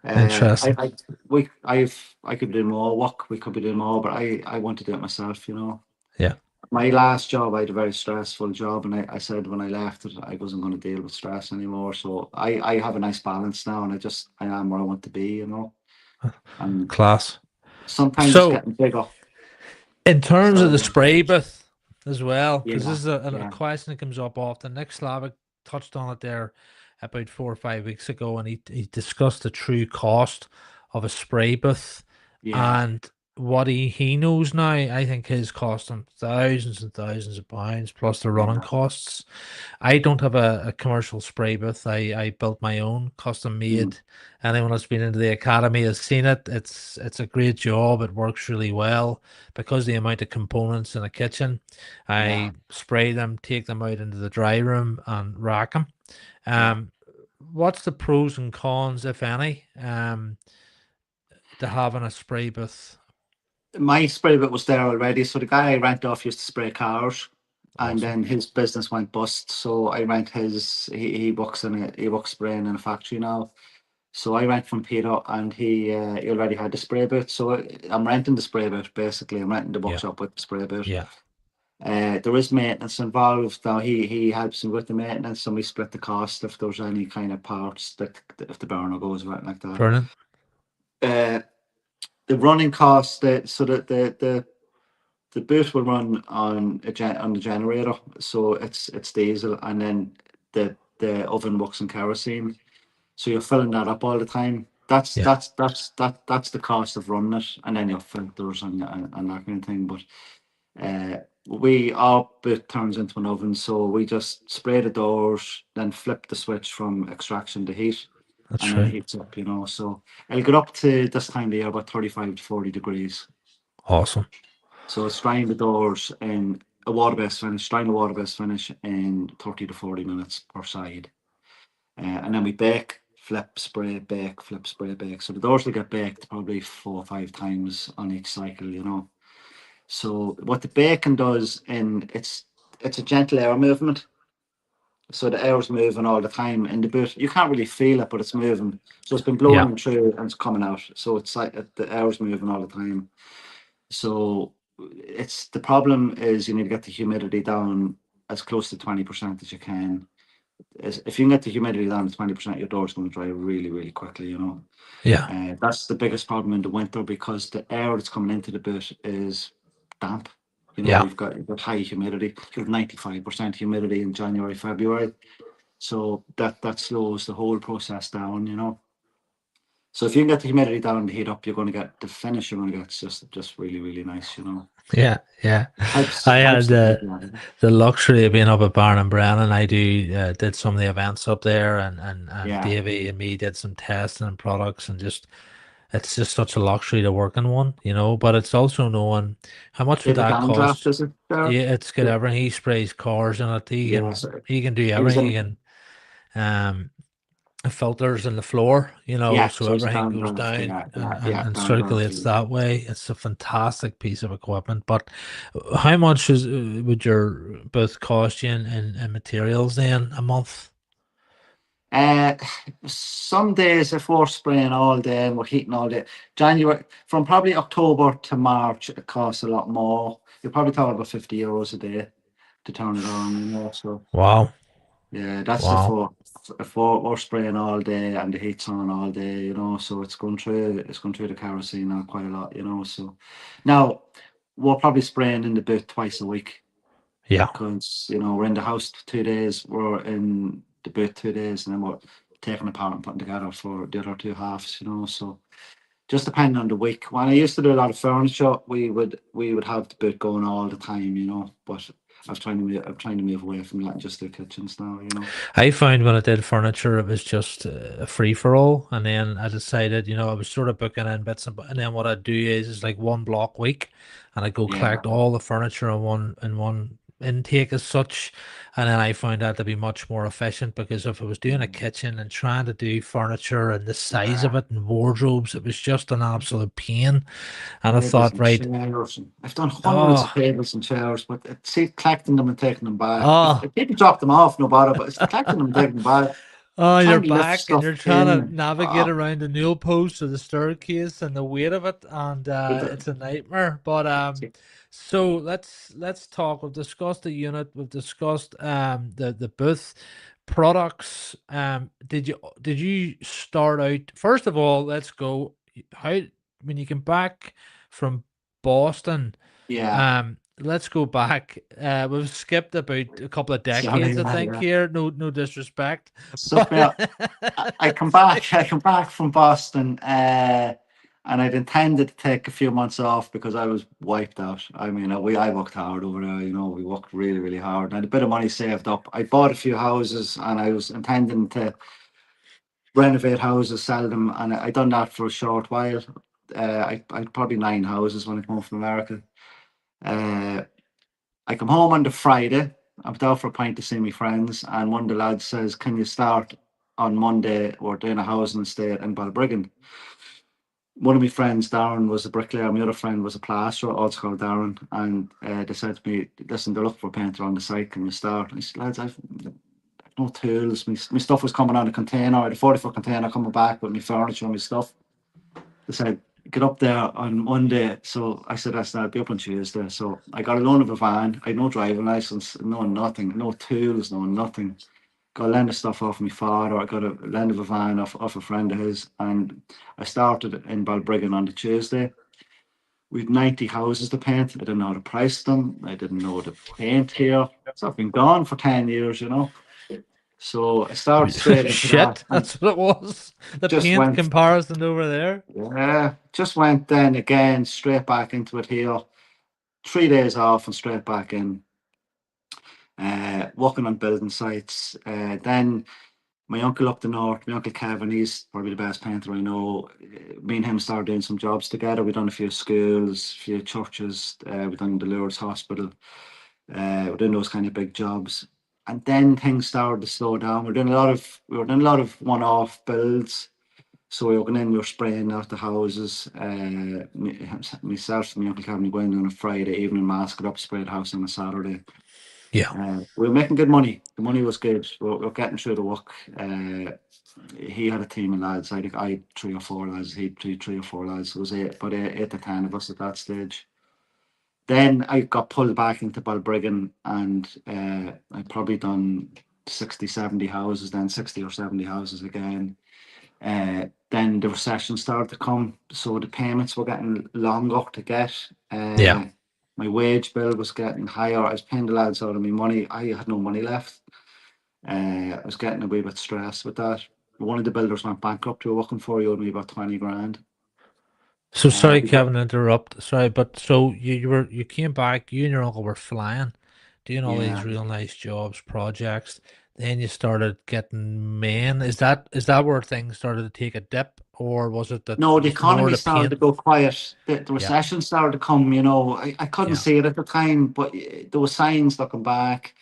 Interesting. I could do more work. We could be doing more, but I want to do it myself. You know, Yeah. my last job, I had a very stressful job, and I said when I left it, I wasn't going to deal with stress anymore. So I have a nice balance now, and I am where I want to be. You know, and Class. sometimes it's So, getting bigger. in terms of So the spray booth as well, because yeah, this is a yeah, question that comes up often. Nick Slavic touched on it there about 4 or 5 weeks ago, and he discussed the true cost of a spray booth yeah, and what he knows now. I think his cost him thousands and thousands of pounds plus the running yeah. costs. I don't have a commercial spray booth. I built my own, custom Mm, made. Anyone that's been into the academy has seen it. It's a great job. It works really well because the amount of components in a kitchen. yeah. I spray them, take them out into the dry room, and rack them. Yeah. Um, what's the pros and cons, if any, to having a spray booth? My spray bit was there already. So the guy I rent off used to spray cars, and Awesome. then his business went bust. So I rent his. He works spraying in a factory now. So I rent from Peter, and he already had the spray bit. So I'm renting the spray bit basically. I'm renting the Yeah. workshop with the spray bit. Yeah. There is maintenance involved. Now he helps me with the maintenance, and we split the cost if there's any kind of parts that if the burner goes or anything like that. Brilliant. Uh, the running cost, the boot will run on on the generator, so it's diesel, and then the oven works on kerosene. So you're filling that up all the time. Yeah. That's the cost of running it, and then your filters and that kind of thing. But uh, we our boot turns into an oven, so we just spray the doors, then flip the switch from extraction to heat, That's and then it true. heats up. You know, so it'll get up to this time of the year about 35 to 40 degrees. Awesome. So it's drying the doors in a water-based finish, drying the water-based finish in 30 to 40 minutes per side. And then we bake, flip, spray, bake, flip, spray, bake. So the doors will get baked probably 4 or 5 times on each cycle, you know. So what the baking does it's a gentle air movement. So the air's moving all the time in the boot. You can't really feel it, but it's moving. So it's been Yeah. blowing through and it's coming out. So it's like the air's moving all the time. So it's the problem is you need to get the humidity down as close to 20% as you can. If you can get the humidity down to 20%, your door's going to dry really, really quickly, you know. Yeah. That's the biggest problem in the winter because the air that's coming into the boot is damp. You know, Yeah. you've got high humidity. You have 95% humidity in January, February. So that slows the whole process down, you know. So if you can get the humidity down and the heat up, you're going to get the finish. You're going to get just really, really nice, you know. Yeah. Yeah. Helps I had helps the heat level. the luxury of being up at Barn and Brennan. I did some of the events up there, and Yeah. Davey and me did some testing and products, and just it's just such a luxury to work in one, you know. But it's also knowing how much would David that Downdraft, cost. is it there? Yeah, it's got Yeah. everything. He sprays cars in it. Yeah. So He can do he was everything. He in. can um filters in the floor, you know, Yeah. so So he's a everything goes Downdraft. down Yeah. Yeah. Yeah. and Downdraft. circulates that way. It's a fantastic piece of equipment. But how much would your both cost you in materials then a month? Uh, some days if we're spraying all day and we're heating all day, January from probably October to March, it costs a lot more. You're probably talking about €50 a day to turn it on, you know. So Wow. yeah, that's Wow. if we're spraying all day and the heat's on all day, you know. So it's going through the kerosene now quite a lot, you know. So now we're probably spraying in the boot twice a week Yeah. because you know we're in the house 2 days, we're in the boot 2 days, and then we're taking apart and putting together for the other two halves, you know. So just depending on the week. When I used to do a lot of furniture, we would have the boot going all the time, you know. But I'm trying to move away from that and just do kitchens now, you know. I found when I did furniture, it was just a free for all, and then I decided, I was sort of booking in bits, and then what I'd do is like one block week, and I go Yeah, collect all the furniture in one intake as such. And then I found that to be much more efficient because if I was doing a Mm. kitchen and trying to do furniture and the size of Yeah. it and wardrobes, it was just an absolute pain. And I Tables thought, and right, chairs. And I've done hundreds of oh, tables and chairs, but see, collecting them and taking them back. oh, If people drop them off, no bother, but it's the collecting them and taking them back. oh, you're Trying to lift back and stuff you're trying to in. navigate around the nail post or the staircase and the weight of it, and But it's a nightmare. But so let's talk. We've discussed the unit. We've discussed the booth products. Did you start out first of all? Let's go. How when you came back from Boston? yeah, Let's go back. We've skipped about a couple of sorry, decades, I yeah, think, yeah. here. No disrespect, So but now I come back. I come back from Boston, and I'd intended to take a few months off because I was wiped out. I mean, I worked hard over there. We worked really, really hard. I had a bit of money saved up. I bought a few houses, and I was intending to renovate houses, sell them, and I done that for a short while. I had probably 9 houses when I came home from America. Uh, I come home on the Friday. I went out for a pint to see my friends, and one of the lads says, "Can you start on Monday? We're doing a housing estate in Balbriggan." One of my friends, Darren, was a bricklayer. My other friend was a plasterer, also called Darren. And they said to me, "Listen, they're looking for a painter on the site. Can you start?" I said, "Lads, I've no tools. My stuff was coming on a container. I had a 40-foot container coming back with my furniture and my stuff." They said, "Get up there on Monday." So I said, "That's not, I'll be up on Tuesday." So I got a loan of a van. I had no driving license, no nothing, no tools, no nothing. Got a lend of stuff off my father. I got a lend of a van off a friend of his. And I started in Balbriggan on the Tuesday. We had 90 houses to paint. I didn't know how to price them. I didn't know how to paint here. So I've been gone for 10 years. So I started straight into that Shit, and that's what it was. The just paint went, comparison over there. yeah, just went then again straight back into it here. 3 days off and straight back in, working on building sites. Then my uncle up the north, my uncle Kevin, he's probably the best painter I know. Me and him started doing some jobs together. We done a few schools, a few churches. We done the Lourdes Hospital. We're doing those kind of big jobs. And then things started to slow down. We were doing a lot of one-off builds. So we were going in, we were spraying out the houses. Myself and my uncle Kevin were going in on a Friday evening, mask it up, spray the house on a Saturday. Yeah. We were making good money. The money was good. We were getting through the work. He had a team of lads. I think I had 3 or 4 lads. He had three or four lads. It was about 8 to 10 of us at that stage. Then I got pulled back into Balbriggan, and I probably done 60, 70 houses, then 60 or 70 houses again. Then the recession started to come, so the payments were getting longer to get. Yeah. My wage bill was getting higher. I was paying the lads out of my money. I had no money left. I was getting a wee bit stressed with that. One of the builders went bankrupt. We were working for. He owed me about 20 grand. So sorry, We got Kevin, to interrupt. Sorry, but so you came back, you and your uncle were flying, doing all these yeah. real nice jobs, projects. Then you started getting men. Is that where things started to take a dip, or was it that No, it the was more economy the started to paint? go quiet. The Yeah, recession started to come. I couldn't yeah. see it at the time, but there were signs looking back.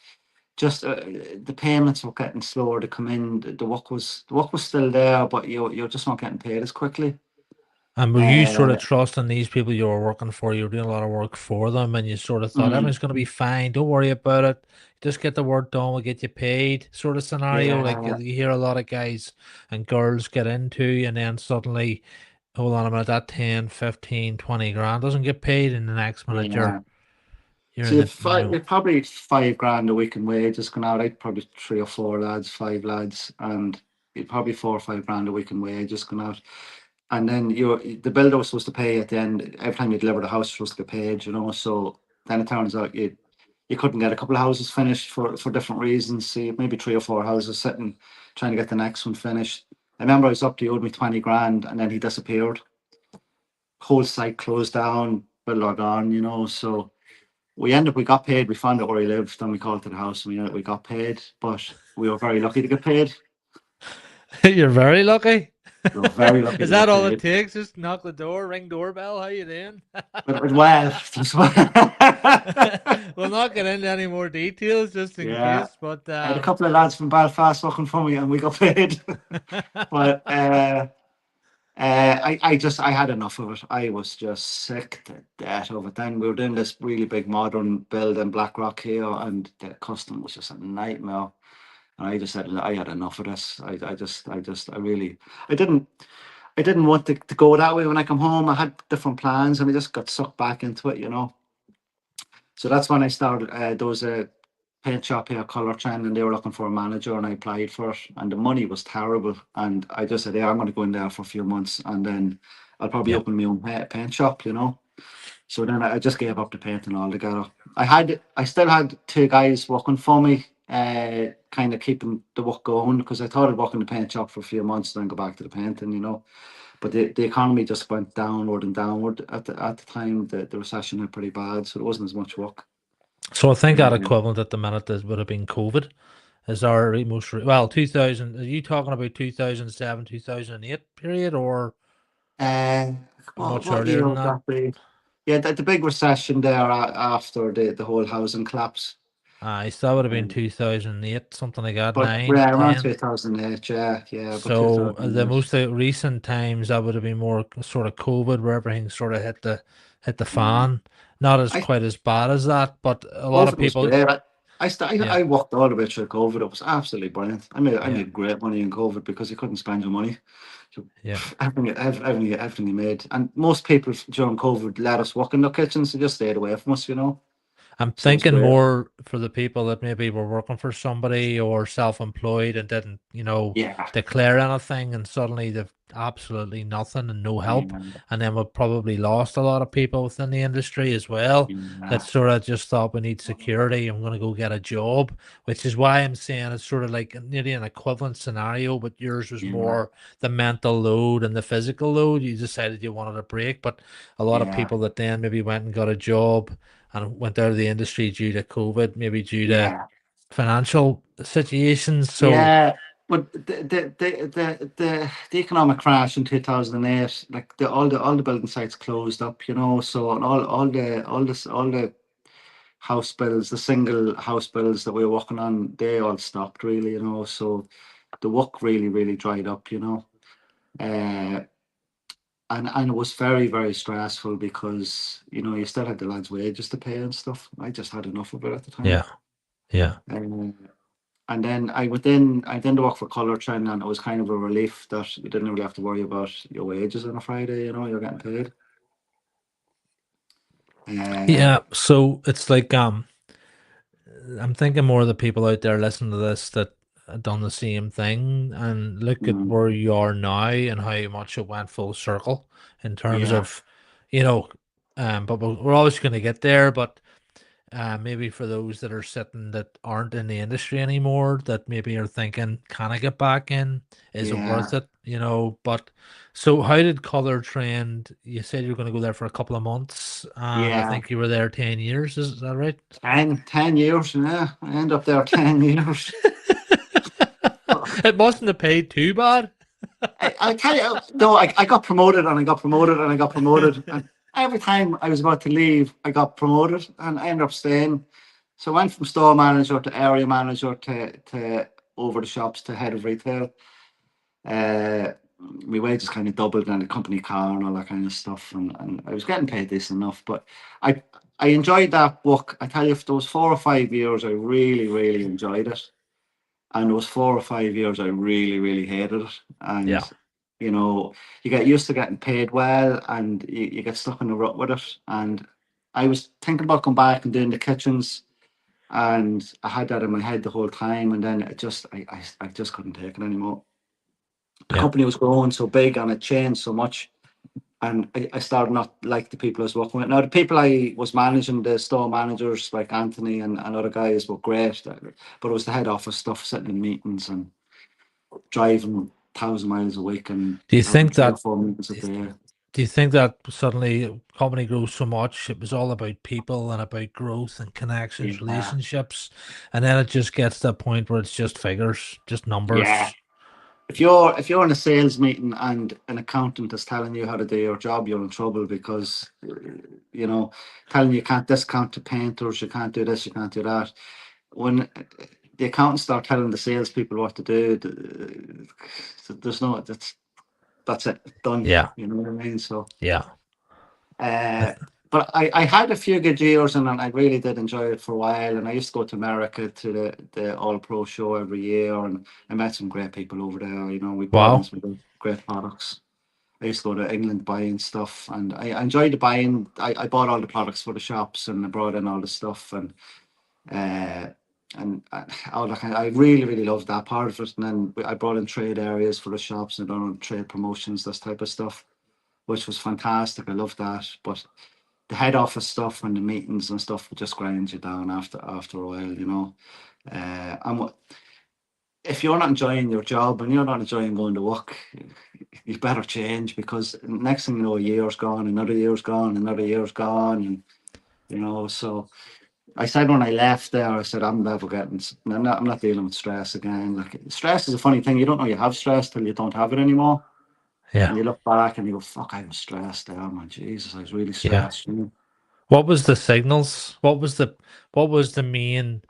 Just the payments were getting slower to come in. The work was still there, but you just weren't getting paid as quickly. And were you sort of Uh, trusting these people you were working for? You were doing a lot of work for them, and you sort of thought mm, everything's going to be fine. Don't worry about it. Just get the work done. We'll get you paid. Sort of scenario like yeah, you hear a lot of guys and girls get into, and then suddenly, hold on a minute, that 10, 15, 20 grand doesn't get paid, and the next minute yeah. you're So in the you've probably 5 grand a week in wages going out. I'd probably 3 or 4 lads, 5 lads, and you'd probably 4 or 5 grand a week in wages going out. And then the builder was supposed to pay at the end. Every time you deliver the house, you're supposed to get paid. So then it turns out you couldn't get a couple of houses finished for different reasons. So you maybe 3 or 4 houses sitting trying to get the next one finished. I remember I was up to, he owed me 20 grand, and then he disappeared. Whole site closed down, builder gone. So we got paid. We found out where he lived, and we called to the house, and we got paid. But we were very lucky to get paid. You're very lucky. We were very lucky Is to that get all it paid. takes? Just knock the door, ring doorbell. How you doing? But well, Well, we'll not get into any more details just in Yeah. case, but I had a couple of lads from Belfast working for me and we got paid. But I had enough of it. I was just sick to death of it. Then we were doing this really big modern build in Blackrock here, and the custom was just a nightmare. And I just said I had enough of this. I didn't want to go that way when I come home. I had different plans, and I just got sucked back into it, you know. So that's when I started. There was a paint shop here, Colour Trend, and they were looking for a manager, and I applied for it. And the money was terrible, and I just said, "Yeah, I'm going to go in there for a few months, and then I'll probably yep, open my own paint shop," you know. So then I just gave up the painting altogether. I still had two guys working for me, kind of keeping the work going because I thought I'd work in the paint shop for a few months, then go back to the painting, you know. But the economy just went downward and downward at the time. The recession had pretty bad, so there wasn't as much work. so I think that Um, equivalent at the minute is would have been COVID. Is our well 2000? Are you talking about 2007 2008 period or uh, much what earlier year than would that? that be? Yeah, the big recession there after the whole housing collapse. So that would have been Um, 2008, something like that, but 9, yeah, around 10. 2008, yeah, about So the 2008. most recent times that would have been more sort of COVID, where everything sort of hit the Yeah. fan. Not as I quite as bad as that, but a lot of COVID was people, great. yeah, I worked all the way through COVID. It was absolutely brilliant. I yeah, made great money in COVID because you couldn't spend your money. So yeah. everything you made. And most people during COVID let us work in their kitchens. They just stayed away from us, you know. I'm So it was thinking great. more for the people that maybe were working for somebody or self-employed and didn't, Yeah. declare anything, and suddenly they've absolutely nothing and no help. Yeah. And then we've probably lost a lot of people within the industry as well that Yeah. sort of just thought we need security. I'm going to go get a job, which is why I'm saying it's sort of like nearly an equivalent scenario, but yours was Yeah. more the mental load and the physical load. You decided you wanted a break, but a lot of Yeah. people that then maybe went and got a job and went out of the industry due to COVID, maybe due to Yeah. financial situations. So Yeah. But the economic crash in 2008, like all the building sites closed up, you know. So and all the house builds, the single house builds that we were working on, they all stopped really, you know. So the work really dried up, you know. Uh, and it was very stressful because you know you still had the lads' wages to pay and stuff. I just had enough of it at the time. yeah, yeah. Um, and then I did work for Colour Trend, and it was kind of a relief that you didn't really have to worry about your wages on a Friday. You know, you're getting paid. Uh, Yeah, so it's like I'm thinking more of the people out there listening to this that have done the same thing and look at mm, where you are now and how much it went full circle in terms yeah, of, you know, but we're always going to get there. But maybe for those that are sitting that aren't in the industry anymore, that maybe are thinking, can I get back in? Is it worth yeah, it? But so how did Color Trend? You said you were going to go there for a couple of months, and I yeah. think you were there 10 years. Is that right? 10 years, yeah. I end up there 10 years. It mustn't have paid too bad. I tell you, no, I got promoted and I got promoted and I got promoted. And every time I was about to leave, I got promoted and I ended up staying. So I went from store manager to area manager to over the shops to head of retail. My wages kind of doubled and the company car and all that kind of stuff. And I was getting paid decent enough. But I I enjoyed that work. I tell you, for those 4 or 5 years, I really enjoyed it. And there was 4 or 5 years I really hated it. Yeah, And you know, you get used to getting paid well, and you get stuck in the rut with it. And I was thinking about coming back and doing the kitchens, and I had that in my head the whole time. And then I just couldn't take it anymore. The yeah, company was growing so big and it changed so much. And I started not like the people I was working with. Now the people I was managing, the store managers like Anthony and other guys were great, but it was the head office stuff, sitting in meetings and driving 1,000 miles a week and Do you having think three or that? four meetings a day. Do you think that suddenly company grows so much, it was all about people and about growth and connections, Yeah, relationships, and then it just gets to a point where it's just figures, just yeah. numbers. if you're in a sales meeting and an accountant is telling you how to do your job, you're in trouble because you know, telling you can't discount to painters, you can't do this, you can't do that. When the accountants start telling the salespeople what to do, there's no that's it, done. Yeah. You know what I mean? So Yeah. uh but I had a few good years and I really did enjoy it for a while. And I used to go to America to the All Pro show every year, and I met some great people over there. You know, we brought in Wow. some great products. I used to go to England buying stuff, and I enjoyed the buying. I bought all the products for the shops, and I brought in all the stuff, uh, I really really loved that part of it. And then I brought in trade areas for the shops and done trade promotions, this type of stuff, which was fantastic. I loved that, but the head office stuff and the meetings and stuff would just grind you down after a while, you know. If you're not enjoying your job and you're not enjoying going to work, you better change, because next thing you know, a year's gone, another year's gone, another year's gone, and you know. So I said when I left there, I said I'm never getting. I'm not dealing with stress again. Like, stress is a funny thing. You don't know you have stress till you don't have it anymore, Yeah. and you look back and you go, "Fuck, I was stressed there, man. Jesus, I was really Yeah. stressed." You know? What was the signals? What was the main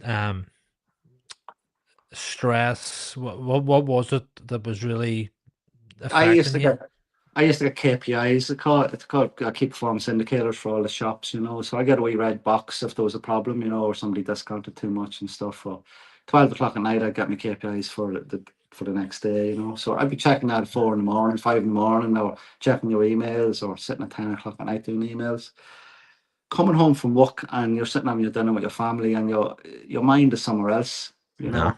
um stress? What was it that was really I used affecting to you? get I used to get KPIs. It's called key performance indicators for all the shops, you know. So I get a wee red box if there was a problem, you know, or somebody discounted too much and stuff. For 12 o'clock at night, I'd get my KPIs for the next day, you know. So I'd be checking that at 4 in the morning, 5 in the morning, or checking your emails, or sitting at 10 o'clock at night doing emails. Coming home from work and you're sitting having your dinner with your family and your mind is somewhere else, you No. know.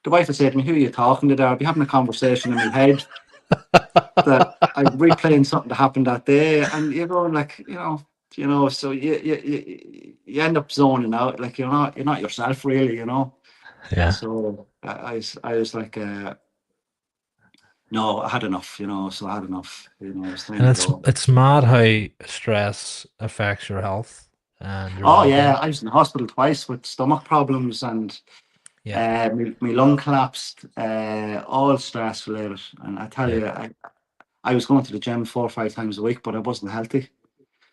The wife would say to me, "Who are you talking to there?" I'd be having a conversation in my head that I'm replaying something that happened that day, and you're going like, so you end up zoning out, like you're not yourself really, you know. Yeah. So I was like, no, I had enough, you know. So I had enough, you know. It's time And to it's go. it's mad how stress affects your health and your Oh yeah, well-being. I was in the hospital twice with stomach problems, and Yeah. my lung collapsed, all stress related. And I tell Yeah. you, I was going to the gym 4 or 5 times a week, but I wasn't healthy.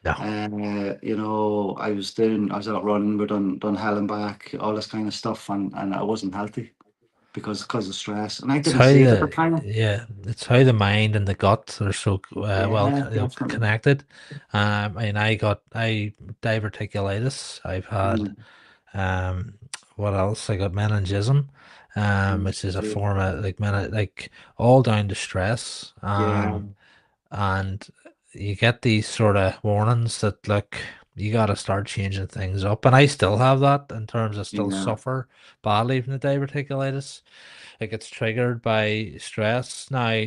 No. I was out running, we done hell and back, all this kind of stuff, and I wasn't healthy because of stress, and I It's didn't how see it at the the time. yeah, it's how the mind and the gut are so Yeah, definitely. connected. And I diverticulitis. I've had Mm, um what else? I got meningism, mm, which is a form of like all down to stress. yeah, And you get these sort of warnings that look, you got to start changing things up. And I still have that in terms of still yeah, suffer badly from the diverticulitis. It gets triggered by stress. Now,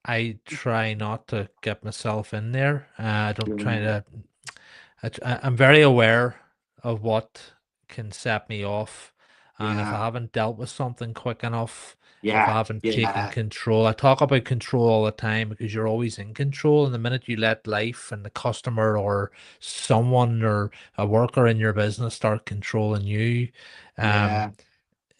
I try not to get myself in there. I don't try yeah, to. I'm very aware of what can set me off. And if I yeah, haven't dealt with something quick enough, if I yeah, haven't taken yeah, control, I talk about control all the time because you're always in control. And the minute you let life and the customer or someone or a worker in your business start controlling you, um,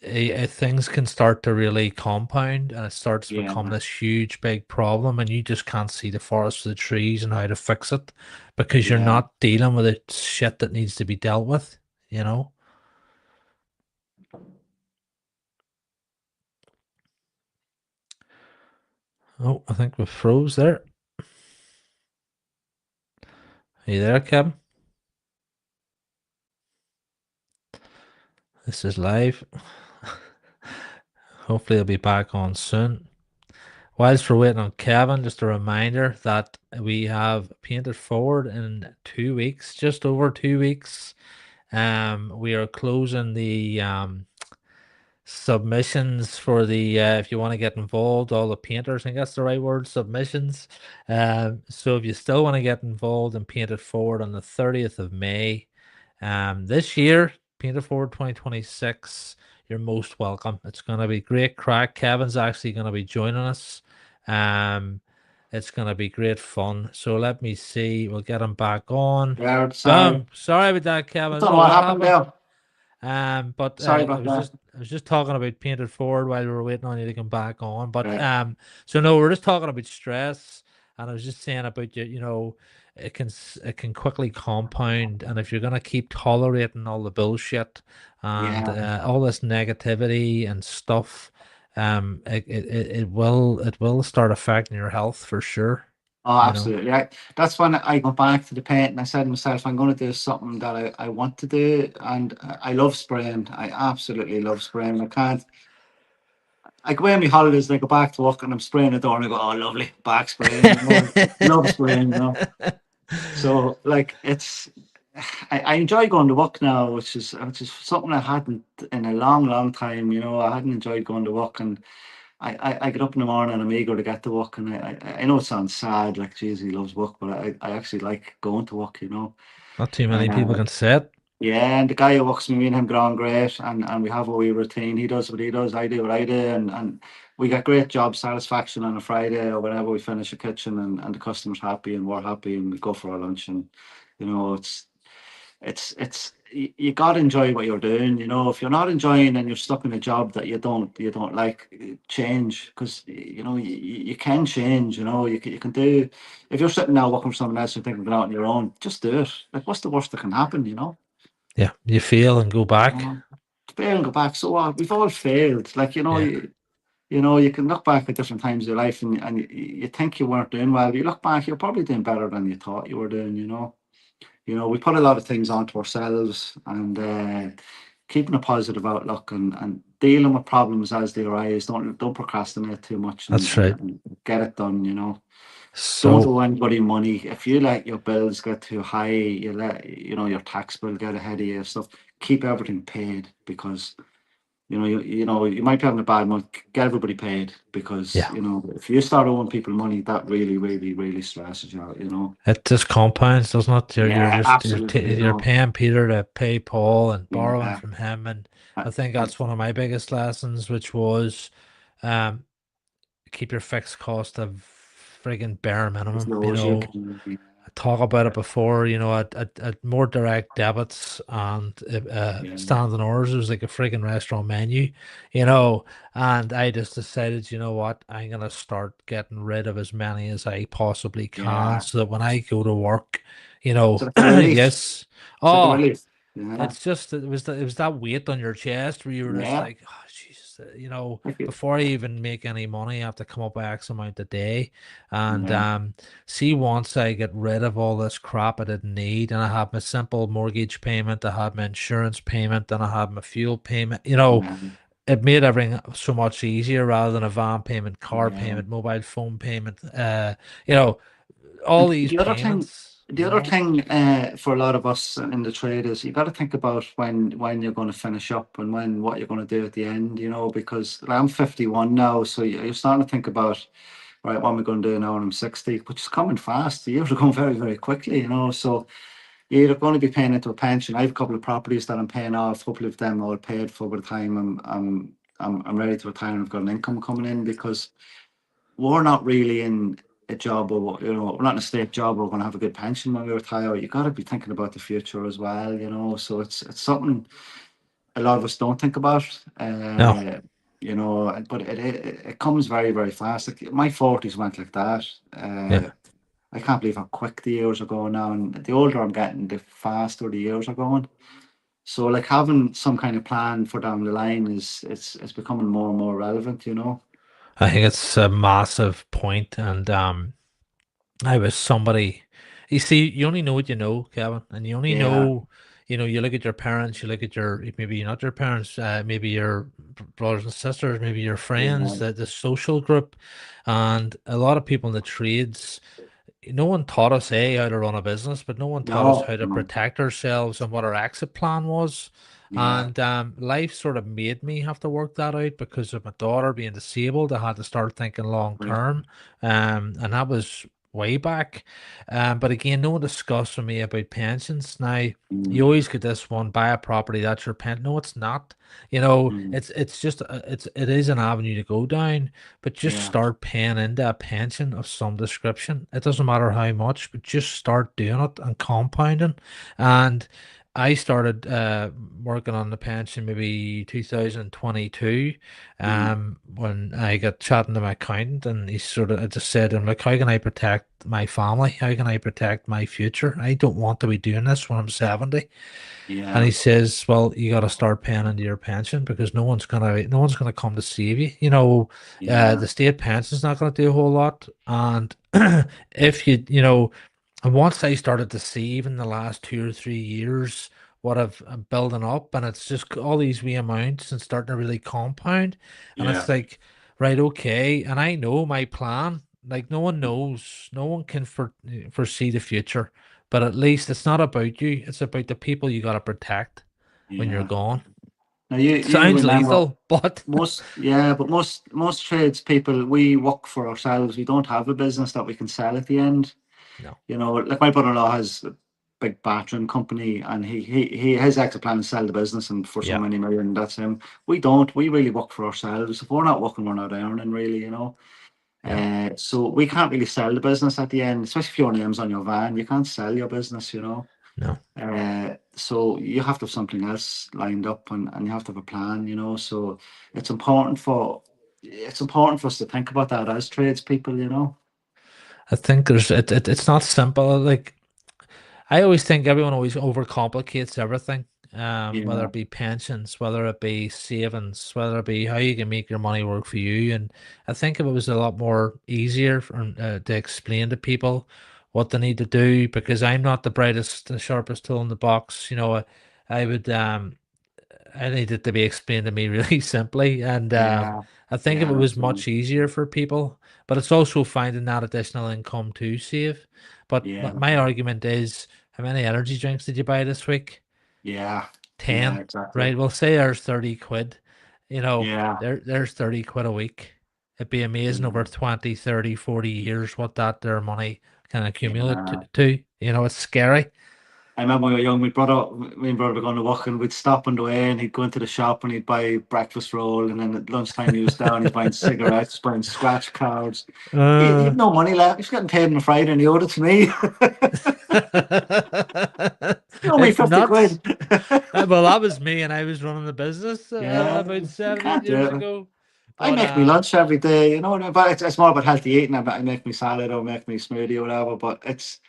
yeah, things can start to really compound and it starts to become yeah, this huge big problem and you just can't see the forest for the trees and how to fix it because you're yeah. not dealing with the shit that needs to be dealt with, you know. Oh, I think we froze there. Are you there, Kevin? This is live. Hopefully, he'll be back on soon. Whilst we're waiting on Kevin, just a reminder that we have painted forward in 2 weeks, just over 2 weeks. We are closing the submissions for the if you want to get involved, all the painters, I think that's the right word, submissions. So if you still want to get involved and paint it forward on the 30th of May, this year, Paint It Forward 2026, you're most welcome. It's going to be great crack. Kevin's actually going to be joining us. Um, it's going to be great fun. So let me see. We'll get him back on. Yeah, sorry. Boom. Sorry about that, I Kevin. I don't don't know know what what happened happened. there. But Sorry about that. I was just talking about painted forward while we were waiting on you to come back on. But Right. so no, we're just talking about stress, and I was just saying about it can quickly compound, and if you're gonna keep tolerating all the bullshit and Yeah. all this negativity and stuff, it will start affecting your health for sure. Oh, You know. absolutely. That's when I go back to the paint and I said to myself, I'm going to do something that I want to do. And I love spraying. I absolutely love spraying. I can't, I go away on my holidays and I go back to work and I'm spraying the door and I go, oh, lovely, back spraying, love spraying. So like I enjoy going to work now, which is something I hadn't in a long, long time. I hadn't enjoyed going to work, and I get up in the morning and I'm eager to get to work, and I know it sounds sad, like geez, he loves work, but I actually like going to work. Not too many people Uh, can say it. yeah, and the guy who works with me and him get on great, and we have a wee routine. He does what he does, I do what I do, and we get great job satisfaction on a Friday or whenever we finish a kitchen, and the customer's happy and we're happy and we go for our lunch, and it's you got to enjoy what you're doing. If you're not enjoying and you're stuck in a job that you don't like, change, because you can change. You can do, if you're sitting now working for someone else and thinking about on your own, just do it. Like, what's the worst that can happen? Yeah, you fail and go back. um, Fail and go back, so what? We've all failed. Like, Yeah, you can look back at different times of your life, and you think you weren't doing well. You look back, you're probably doing better than you thought you were doing. We put a lot of things onto ourselves, and keeping a positive outlook, and dealing with problems as they arise. Don't procrastinate too much, and, that's and, right. and get it done. Don't So owe anybody money. If you let your bills get too high, you let your tax bill get ahead of you and stuff. Keep everything paid, because you might be having a bad month. Get everybody paid, because yeah, if you start owing people money, that really, really, really stresses you out. it just compounds, doesn't it? Yeah, absolutely. You're paying Peter to pay Paul and borrowing Yeah. from him, and I, I think I, that's one of my biggest lessons, which was um keep your fixed cost of friggin' bare as minimum. low as you can. Talk about it before, at more direct debits and Yeah. standing orders. It was like a freaking restaurant menu, you know. And I just decided, you know what, I'm gonna start getting rid of as many as I possibly can, Yeah. so that when I go to work, It's like a relief. yes, It's like a oh, relief. Yeah. it's just it was that weight on your chest where you were just Yeah. like, oh Jesus, Like it. before I even make any money, I have to come up with X amount a day. And Yeah. see, once I get rid of all this crap I didn't need, and I have my simple mortgage payment, I had my insurance payment, and I had my fuel payment, Yeah. it made everything so much easier rather than a van payment, car Yeah. payment, mobile phone payment, you know, all And these payments, the other thing, for a lot of us in the trade, is you got to think about when you're going to finish up, and what you're going to do at the end. Because I'm 51 now, so you're starting to think about, right, what am I going to do now when I'm 60, which is coming fast. The years are going very, very quickly. So you're either going to be paying into a pension. I have a couple of properties that I'm paying off. Hopefully, of them all paid for by the time I'm ready to retire and I've got an income coming in, because we're not really in a job, or we're not in a state job, we're going to have a good pension when we retire. You got to be thinking about the future as well. So it's something a lot of us don't think about. no, But it comes very, very fast. Like, my 40s went like that. yeah. I can't believe how quick the years are going now, and the older I'm getting, the faster the years are going. So, like, having some kind of plan for down the line it's becoming more and more relevant. I think it's a massive point, and I was somebody. You see, you only know what you know, Kevin, and you only Yeah. know. You look at your parents, you look at your maybe not your parents, maybe your brothers and sisters, maybe your friends, Yeah. the social group, and a lot of people in the trades. No one taught us how to run a business, but no one taught us No, how to no. protect ourselves and what our exit plan was. Yeah. And life sort of made me have to work that out because of my daughter being disabled. I had to start thinking long Right. term, and that was way back. But again, no one discussed with me about pensions. Now you Mm, always get this one: buy a property, that's your pen. No, it's not. mm, It's just it is an avenue to go down, but just yeah. start paying into a pension of some description. It doesn't matter how much, but just start doing it and compounding. And I started working on the pension maybe 2022, Mm. when I got chatting to my accountant, and he sort of I just said to him, like, how can I protect my family? How can I protect my future? I don't want to be doing this when I'm 70. And Yeah, he says, well, you got to start paying into your pension because no one's gonna come to save you. yeah, The state pension's not gonna do a whole lot. And if and once I started to see even the last 2 or 3 years what I'm building up, and it's just all these wee amounts and starting to really compound, and yeah, it's like, right, okay, and I know my plan. Like no one knows, no one can foresee the future, but at least it's not about you, it's about the people you got to protect when you're yeah. gone. Now you Sounds remember lethal, but most trades people, we work for ourselves. We don't have a business that we can sell at the end. no. You know, like my brother-in-law has a big bathroom company, and he his exit plan is sell the business and for so Yeah, many million. That's him. We don't. We really work for ourselves. If we're not working, we're not earning really. You know. yeah, So we can't really sell the business at the end, especially if your name's on your van. You can't sell your business. You know. no. So you have to have something else lined up, and you have to have a plan. You know. So it's important for us to think about that as tradespeople. You know. I think it's not simple. Like, I always think everyone always overcomplicates everything. Whether Yeah. it be pensions, whether it be savings, whether it be how you can make your money work for you. And I think if it was a lot more easier to explain to people what they need to do, because I'm not the brightest, the sharpest tool in the box. I would I need it to be explained to me really simply. And Yeah. I think if Yeah. it was That's right. much easier for people, but it's also finding that additional income to save. But Yeah. my argument is, how many energy drinks did you buy this week? Yeah. Yeah. 10, Exactly. right? We'll say there's 30 quid. Yeah. There's 30 quid a week. It'd be amazing over Yeah. 20, 30, 40 years what that their money can accumulate Yeah. to. It's scary. I remember when we were young, me and brother were going to work, and we'd stop on the way, and he'd go into the shop and he'd buy breakfast roll, and then at lunchtime he was down, he's buying cigarettes, buying scratch cards. He had Uh, no money left. He's getting paid on a Friday, and he owed it to me. He owed me it's 50 nuts. quid. Well, that was me, and I was running the business Yeah, about you seven, eight can't do years it. ago. I But make me lunch every day, you know, but it's more about healthy eating. I make me salad or make me smoothie or whatever, but it's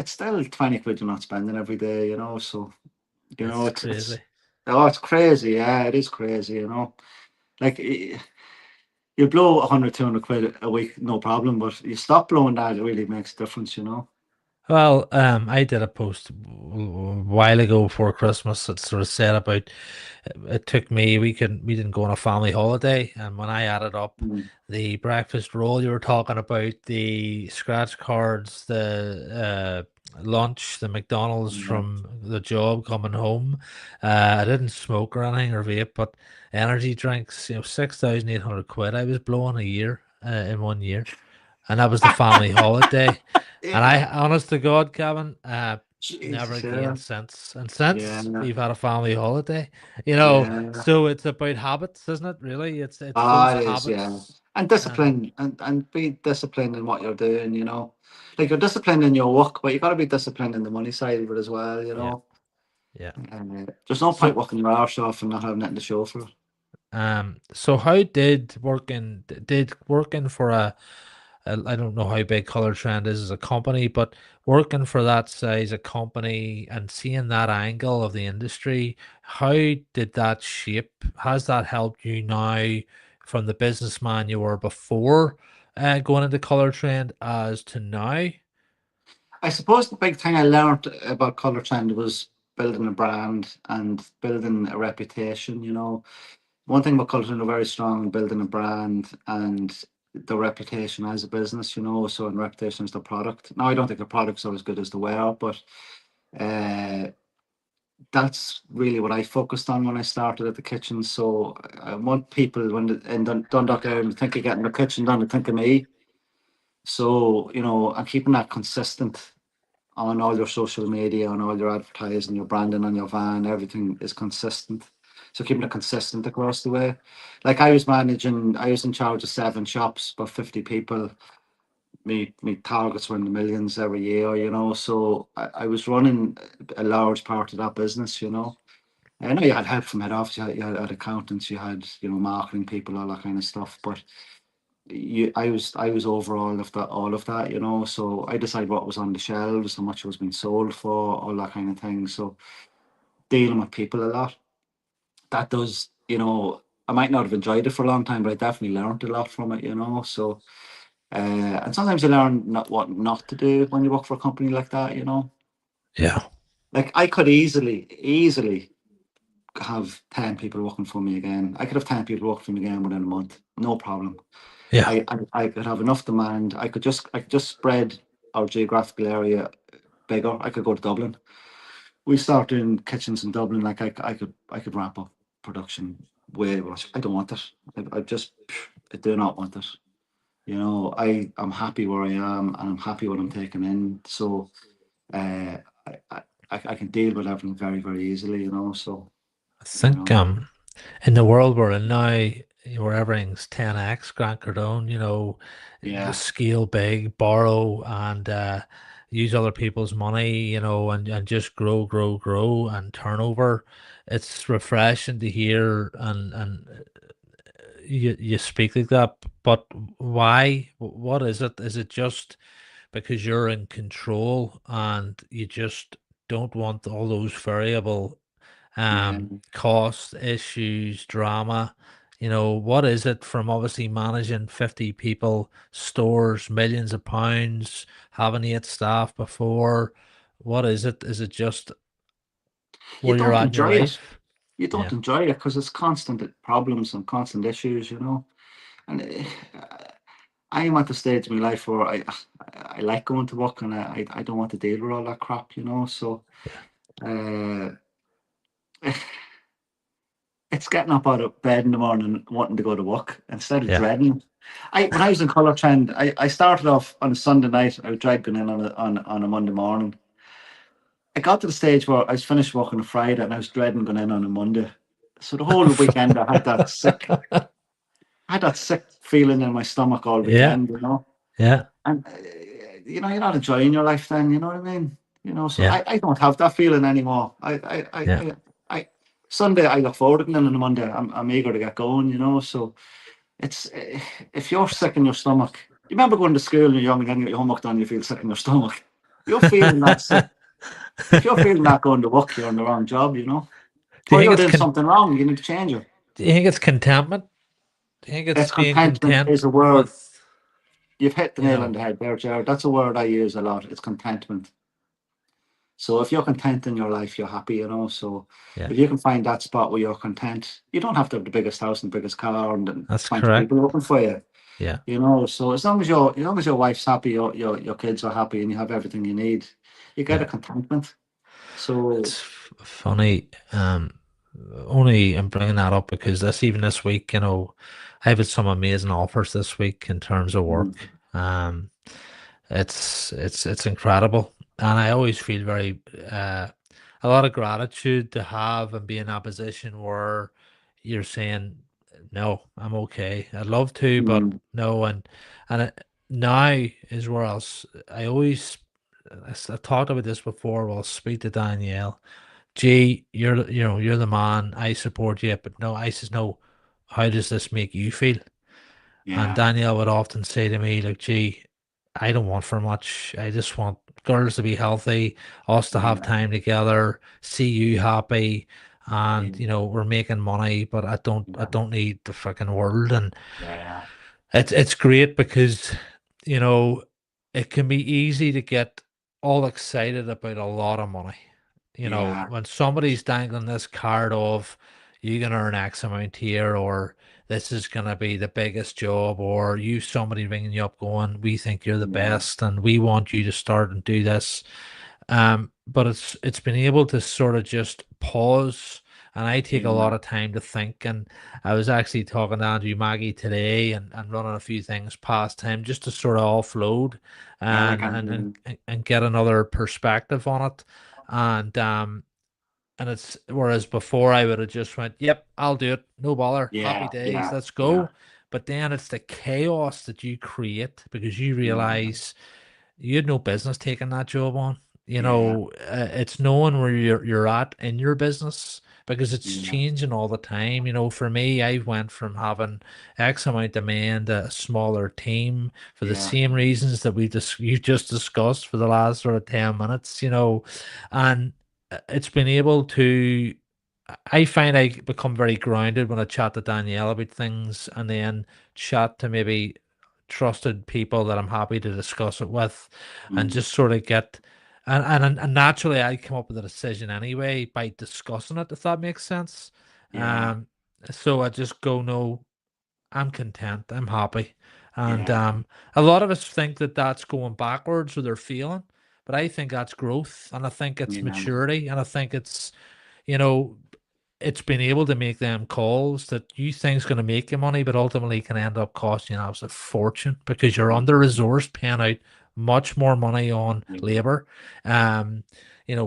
still 20 quid you're not spending every day, you know. So, it's it's crazy. oh, it's crazy. Yeah, it is crazy, you know. Like you blow 100, 200 quid a week, no problem, but you stop blowing that, it really makes a difference, you know. Well, I did a post a while ago before Christmas that sort of said about it took me we didn't go on a family holiday, and when I added up Mm, the breakfast roll you were talking about, the scratch cards, the lunch, the McDonald's yeah. from the job coming home, I didn't smoke or anything or vape, but energy drinks, 6,800 quid I was blowing a year, in one year, and that was the family holiday. And Yeah. I, honest to God, Kevin, never Jesus, yeah. again since. And Yeah. since we've had a family holiday, Yeah. so it's about habits, isn't it? Really, it's those Ah, it is, yeah. habits. And And discipline, and be disciplined in what you're doing, you know. Like you're disciplined in your work, but you got to be disciplined in the money side of it as well, you yeah, know. yeah. And there's no point So, working your arse off and not having nothing to show for it. so how did working for I don't know how big Color Trend is as a company, but working for that size a company and seeing that angle of the industry, how did that shape? Has that helped you now from the businessman you were before going into Color Trend as to now? I suppose the big thing I learned about Color Trend was building a brand and building a reputation, you know. One thing about Color Trend are very strong in building a brand and the reputation as a business, you know, so and reputation is the product. Now I don't think the product's are as good as the wear, but uh that's really what I focused on when I started at the kitchen. So I want people when in Dundalk area to think of getting the kitchen done to think of me. So, you know, I'm keeping that consistent on all your social media, on all your advertising, your branding on your van, everything is consistent. So keeping it consistent across the way. Like I was in charge of 7 shops, about 50 people. me targets were in the millions every year, So I was running a large part of that business, I know you had help from head office, you had accountants, you had, marketing people, all that kind of stuff. But I was over all of that, So I decided what was on the shelves, how much was being sold for, all that kind of thing. So dealing with people a lot. That does, I might not have enjoyed it for a long time, but I definitely learned a lot from it, So and sometimes you learn not what not to do when you work for a company like that. Yeah. Like I could easily have 10 people working for me again. I could have 10 people working for me again within a month. No problem. Yeah. I could have enough demand. I could just spread our geographical area bigger. I could go to Dublin. We start doing kitchens in Dublin. Like I could ramp up production way much. I don't want it. I do not want it. I'm happy where I am, and I'm happy what I'm taking in. So uh, I can deal with everything very, very easily. So I you think know, in the world we're in now, where everything's 10x Grant Cardone, yeah, scale big, borrow and use other people's money, and just grow, grow, grow and turnover. It's refreshing to hear and you speak like that, but why? What is it? Is it just because you're in control and you just don't want all those variable yeah. cost issues, drama? What is it from obviously managing 50 people, stores, millions of pounds, having 8 staff before? What is it? Is it just You where you're don't at in your enjoy it. life? You don't Yeah, enjoy it because it's constant problems and constant issues. And I am at the stage in my life where I like going to work, and I don't want to deal with all that crap. So yeah, uh, it's getting up out of bed in the morning and wanting to go to work instead of yeah. dreading it. When I was in Colour Trend, I started off on a Sunday night. I was dread going in on a Monday morning. I got to the stage where I was finished work on a Friday and I was dreading going in on a Monday. So the whole weekend I had that sick feeling in my stomach all Yeah, weekend. yeah, And you're not enjoying your life then, you know what I mean? So yeah, I don't have that feeling anymore. yeah, Sunday I look forward to it, and on a Monday I'm eager to get going. So it's if you're sick in your stomach, you remember going to school and you're young and then you get your homework done, you feel sick in your stomach. You're feeling that sick. If you're feeling that going to work, you're on the wrong job. Do you Or think you're it's doing something wrong, you need to change it. do you think it's contentment? Do you think it's It's being contentment content is a word. with, You've hit the you nail on know, the head there, Jared. That's a word I use a lot. It's contentment. So if you're content in your life, you're happy. So yeah, if you can find that spot where you're content, you don't have to have the biggest house and the biggest car and then that's 20 correct. people working for you. Yeah. So as long as your wife's happy, your kids are happy, and you have everything you need, you get a Yeah. contentment. So It's funny. Only I'm bringing that up because this week, I've had some amazing offers this week in terms of work. mm, Um, it's incredible, and I always feel very a lot of gratitude to have and be in that position where you're saying, no, I'm okay. I'd love to, but mm, no, now is where I always I talked about this before. Well, speak to Danielle. Gee, you're the man. I support you, but no, I says no. How does this make you feel? And yeah, Danielle would often say to me, like, gee, I don't want for much. I just want girls to be healthy, us to have yeah, time together, see you happy, yeah, and we're making money, but I yeah, don't need the freaking world. And yeah, it's great because you know it can be easy to get all excited about a lot of money. yeah, When somebody's dangling this card of you can earn X amount here, or this is gonna be the biggest job, or somebody ringing you up going, we think you're the yeah, best and we want you to start and do this. But it's been able to sort of just pause, and I take a lot yeah, of time to think. And I was actually talking to Andrew Maggie today and running a few things past him just to sort of offload elegant. and get another perspective on it. And it's whereas before I would have just went, yep, I'll do it, no bother, happy Yeah, days, yeah, let's yeah, go. but then it's the chaos that you create because you Yeah. realize you had no business taking that job on. Yeah. It's knowing where you're at in your business because it's Yeah. changing all the time. For me, I went from having X amount of men to a smaller team for the Yeah. same reasons that you just discussed for the last sort of 10 minutes. And it's been able to. I find I become very grounded when I chat to Danielle about things, and then chat to maybe trusted people that I'm happy to discuss it with, and Mm. just sort of get and naturally I come up with a decision anyway by discussing it, if that makes sense. Yeah. Um, so I just go, no, I'm content, I'm happy, and Yeah. a lot of us think that that's going backwards or they're feeling, but I think that's growth, and I think it's Yeah. maturity, and I think you know it's been able to make them calls that you think's going to make you money, but ultimately can end up costing you a fortune because you're under resourced, paying out much more money on Yeah. labor. Um,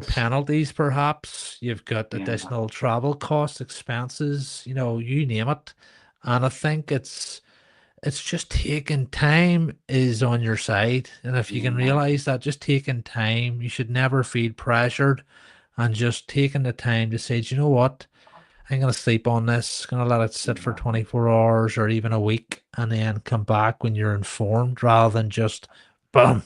penalties perhaps. You've got Yeah. additional travel costs, expenses, you name it. And I think it's just taking time is on your side. And if you can Yeah. realize that just taking time, you should never feel pressured and just taking the time to say, do you know what? I'm gonna sleep on this, gonna let it sit for Yeah. 24 hours or even a week, and then come back when you're informed rather than just boom,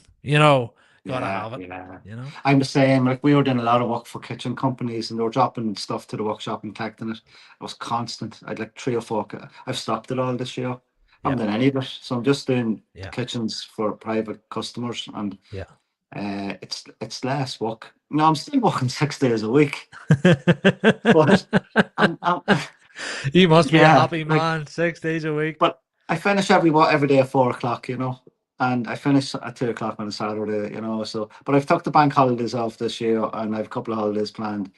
gotta Yeah. have it, Yeah. you know? I'm the same. Like we were doing a lot of work for kitchen companies, and they were dropping stuff to the workshop and collecting it. It was constant. I'd like three or four. I've stopped it all this year. I Yeah, haven't done any of it, so I'm just doing the yeah, kitchens for private customers, and yeah. it's less work. No, I'm still working 6 days a week, but I'm You must be a yeah, happy like, man, 6 days a week. but I finish every day at 4 o'clock, and I finish at 2 o'clock on a Saturday, So, but I've took the bank holidays off this year, and I've a couple of holidays planned,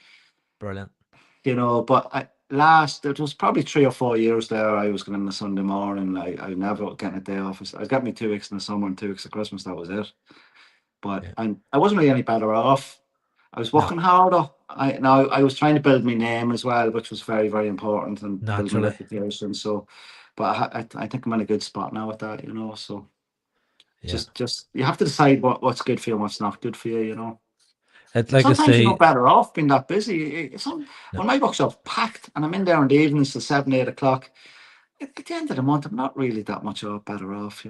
Brilliant. But last it was probably 3 or 4 years there. I was going on a Sunday morning. I never getting a day off. I got me 2 weeks in the summer and 2 weeks of Christmas. That was it. But Yeah. and I wasn't really any better off. I was No, working harder. I was trying to build my name as well, which was very, very important, and build my naturally. reputation. So, but I think I'm in a good spot now with that. So Yeah. just you have to decide what's good for you and what's not good for you. It's And like I sometimes you're say, not better off being that busy. no. When my workshop's packed and I'm in there in the evenings till 7, 8 o'clock, at the end of the month, I'm not really that much better off.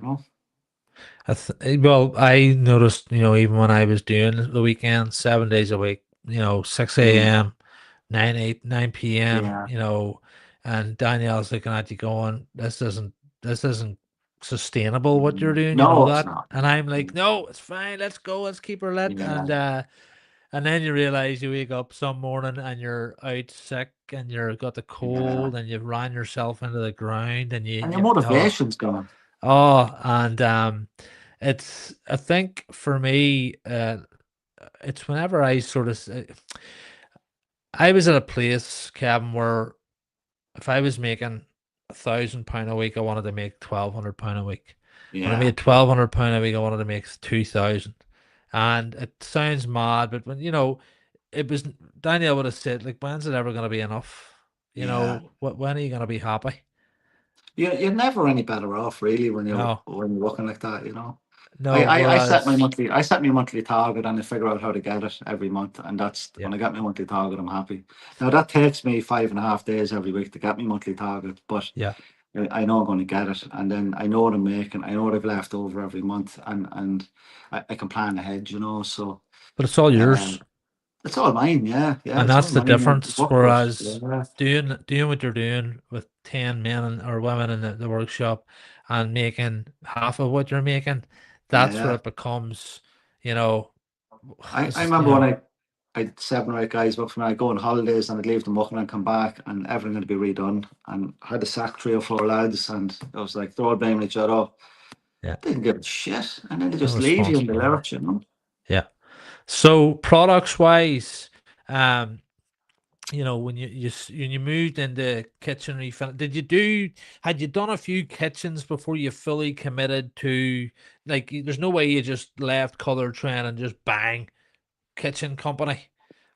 Well, I noticed, even when I was doing the weekend, 7 days a week, 6 Mm, a.m., 9 p.m., yeah. and Danielle's looking at you going, this isn't sustainable what you're doing, No, it's that. not. And I'm like, Mm, no, it's fine, let's go, let's keep her lit. yeah. And then you realize you wake up some morning and you're out sick and you've got the Yeah. cold and you've ran yourself into the ground and And your oh, motivation's gone. and it's I think for me, it's whenever I sort of I was at a place, Kevin, where if I was making £1,000 a week, I wanted to make £1,200 a week. When I Yeah. made £1,200 a week, I wanted to make 2,000. And it sounds mad, but when it was Daniel would have said, like, when's it ever going to be enough? Yeah. When are you going to be happy? You're never any better off really No, when you're working like that. I, no. I, I set my Whereas, monthly I set my monthly target, and I figure out how to get it every month, and that's yeah, when I get my monthly target, I'm happy. Now that takes me 5.5 days every week to get my monthly target, but yeah, I know I'm going to get it, and then I know what I'm making. I know what I've left over every month, and I can plan ahead. So but it's all um, yours. it's all mine. Yeah, yeah, And it's all that's the mine. I difference. work for it. Whereas Yeah, doing what you're doing with 10 men or women in the workshop and making half of what you're making, that's where yeah. it becomes, you know, I it's, remember when I had 7 or 8 guys work for me. I'd go on holidays and I'd leave them working and come back, and everything had to be redone. And I had to sack 3 or 4 lads, and I was like, throw blame at each other. yeah, Didn't give a shit, and then they no just leave you in the responsibility. lurch. Yeah. So products wise, um, when you moved into kitchen refit, had you done a few kitchens before you fully committed to, like, there's no way you just left Color Trend and just bang kitchen company.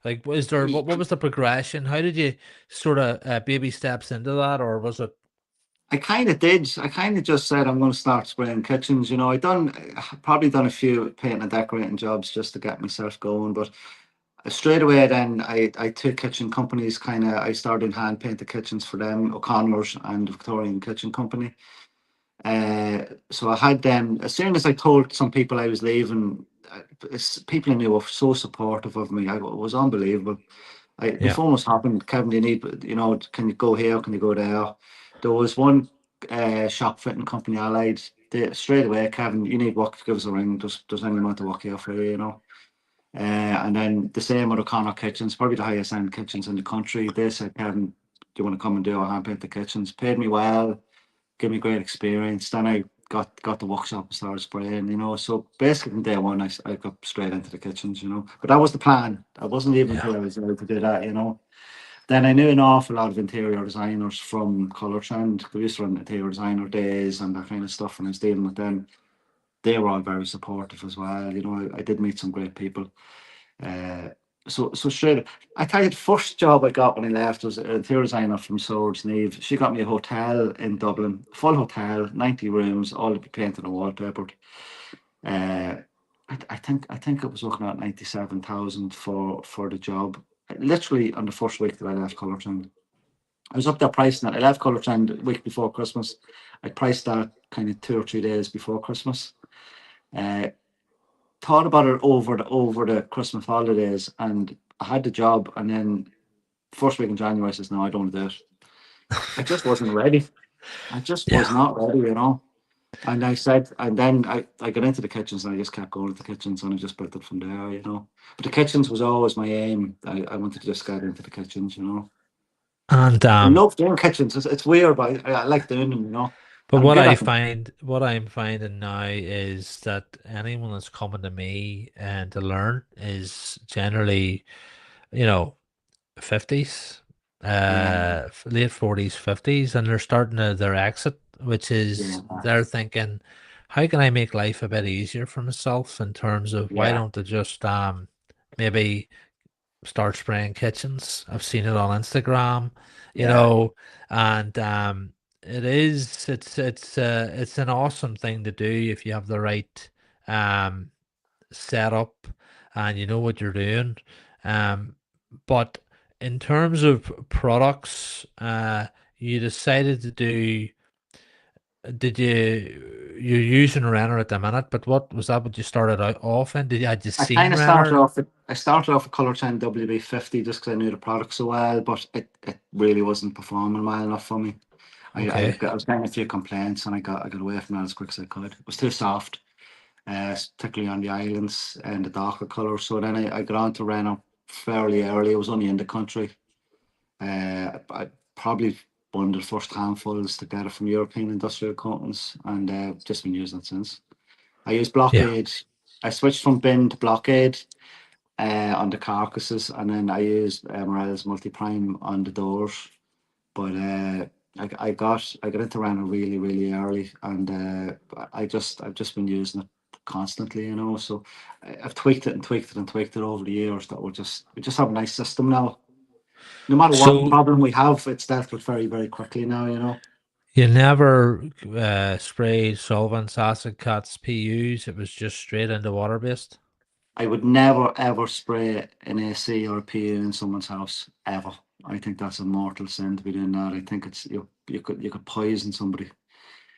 Like, was there, what was the progression? How did you sort of baby steps into that, or was it? I kind of did. I kind of just said I'm going to start spraying kitchens. I probably done a few painting and decorating jobs just to get myself going. But straight away, then I took kitchen companies. I started hand painted kitchens for them, O'Connor's and Victorian Kitchen Company. So I had them as soon as I told some people I was leaving. People I knew were so supportive of me. It was unbelievable. The Yeah. phone was hopping. Kevin, you need, can you go here? Can you go there? There was one shop fitting company allied. Straight away, Kevin, you need work, give us a ring. Does anyone want to work here for you? And then the same with O'Connor Kitchens, probably the highest end kitchens in the country. They said, Kevin, do you want to come and do our hand paint the kitchens? Paid me well, gave me great experience. Then I got the workshop and started spraying. So basically from day one, I got straight into the kitchens. But that was the plan. I wasn't even Yeah. until I was able to do that. Then I knew an awful lot of interior designers from Colour Trend. We used to run interior designer days and that kind of stuff, and I was dealing with them. They were all very supportive as well. I did meet some great people. Uh, so straight, I tell you, the first job I got when I left was an interior designer from Swords Neve. She got me a hotel in Dublin, full hotel, 90 rooms, all to be painted and wallpapered. Uh, I think it was looking at 97,000 for the job. Literally on the first week that I left Colour Trend. I was up there pricing it. I left Colour Trend the week before Christmas. I priced that kind of 2 or 3 days before Christmas. Uh, Thought about it over the Christmas holidays, and I had the job. And then first week in January, I says, "No, I don't want to do it." I just wasn't ready. I just was Yeah. not ready. And I said, and then I got into the kitchens, and I just kept going to the kitchens, and I just built it from there. But the kitchens was always my aim. I wanted to just get into the kitchens. And I love doing kitchens. It's weird, but I like doing them. but And I'm what good I at them. find, what I'm finding now is that anyone that's coming to me and to learn is generally, you know, 50s, Yeah, late 40s, 50s, and they're starting their exit, which is yeah, they're thinking, how can I make life a bit easier for myself in terms of why yeah, don't I just maybe start spraying kitchens. I've seen it on Instagram, you yeah. know, and it's an awesome thing to do if you have the right um setup and you know what you're doing. Um, but in terms of products, you decided to do. Did you're using Renner at the minute? But what was that? What you started out off in? Did you had you I kind seen of started Renner? off. I started off with Colour 10 WB50 just because I knew the product so well, but it really wasn't performing well enough for me. Okay. I was getting a few complaints, and I got away from that as quick as I could. It was too soft, particularly on the islands and the darker colour. So then I got on to Renault fairly early. I was only in the country. I probably one of the first handfuls to get it from European industrial coatings, and just been using it since. I use Yeah. blockade. I switched from bin to blockade on the carcasses, and then I use Morel's multi prime on the doors. But I got into Rana really really early, and I've just been using it constantly. So I've tweaked it and tweaked it and tweaked it over the years. That we just have a nice system now. No matter what So problem we have, it's dealt with very very quickly now. you never sprayed solvents, acid cuts, PUs. It was just straight into water based. I would never ever spray an AC or a PU in someone's house ever. I think that's a mortal sin to be doing that. I think it's you could poison somebody.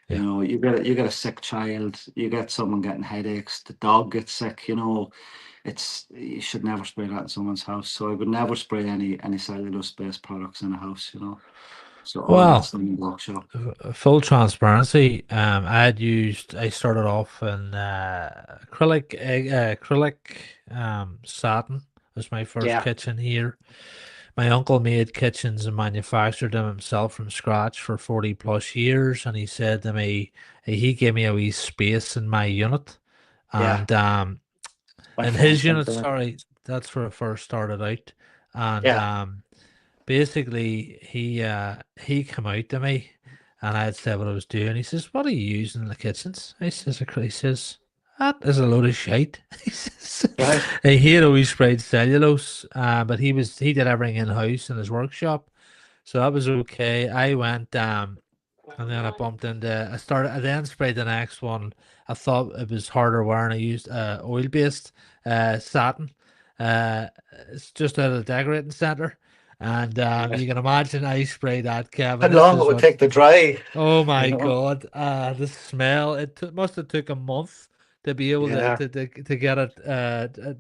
Yeah. You get a sick child, you get someone getting headaches, the dog gets sick. You should never spray that in someone's house. So I would never spray any cellulose based products in a house. So all that's Well, done in the workshop. full transparency. I started off in acrylic satin was my first Yeah, kitchen here. My uncle made kitchens and manufactured them himself from scratch for 40 plus years, and he said to me, he gave me a wee space in my unit, yeah. and My in friends his think unit, that. sorry, that's where I first started out, and Yeah, basically he came out to me and I had said what I was doing. He says, "What are you using in the kitchens?" He says, "That is a load of shite." He says right. he had always sprayed cellulose, but he did everything in house in his workshop. So that was okay. I went And then I bumped into. I started. I then sprayed the next one. I thought it was harder wearing. I used oil based satin. It's just out of the decorating center, and Yeah. you can imagine I sprayed that, How Kevin. This long it is would what. take to dry, Oh you my know? God! The smell. Must have took a month to be able to Yeah. to get it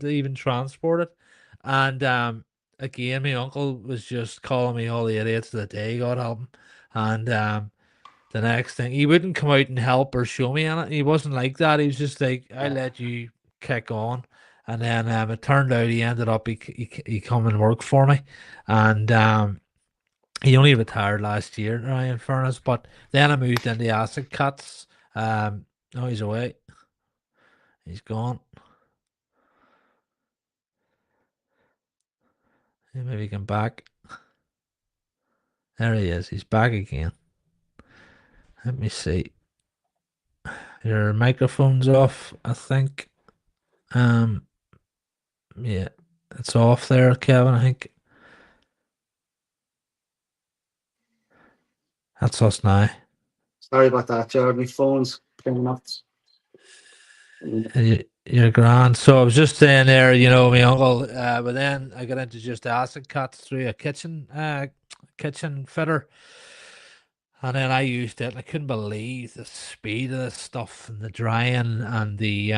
to even transport it, and again, my uncle was just calling me all the idiots of the day. God help him, and the next thing, he wouldn't come out and help or show me anything. He wasn't like that. He was just like, I Yeah. let you kick on. And then it turned out he ended up, he come and work for me. And he only retired last year, right, in fairness. But then I moved into acid cuts. Oh, he's away. He's gone. Maybe he can back. There he is. He's back again. Let me see. Your microphone's off, I think. Um, yeah, it's off there, Kevin, I think. That's us now. Sorry about that, Jared. My phone's playing up. You're grand. So I was just saying there, my uncle, but then I got into just acid cuts through a kitchen fitter. And then I used it and I couldn't believe the speed of this stuff and the drying and the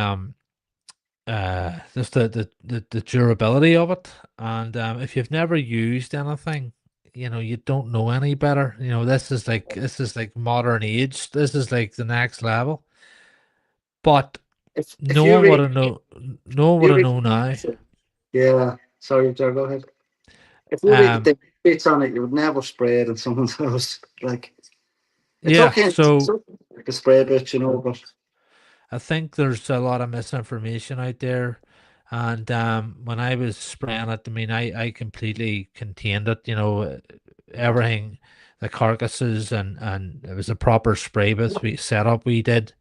just the durability of it. And if you've never used anything, you don't know any better. This is like modern age. This is like the next level. But If you read no one you would have read known now. yeah, sorry, Jared, go ahead. If you read Um, the bits on it, you would never spray it in someone's house. Like it's yeah, okay, it's so okay to spray a bit, but I think there's a lot of misinformation out there. And when I was spraying it, I mean, I completely contained it, everything, the carcasses, and it was a proper spray booth setup we did.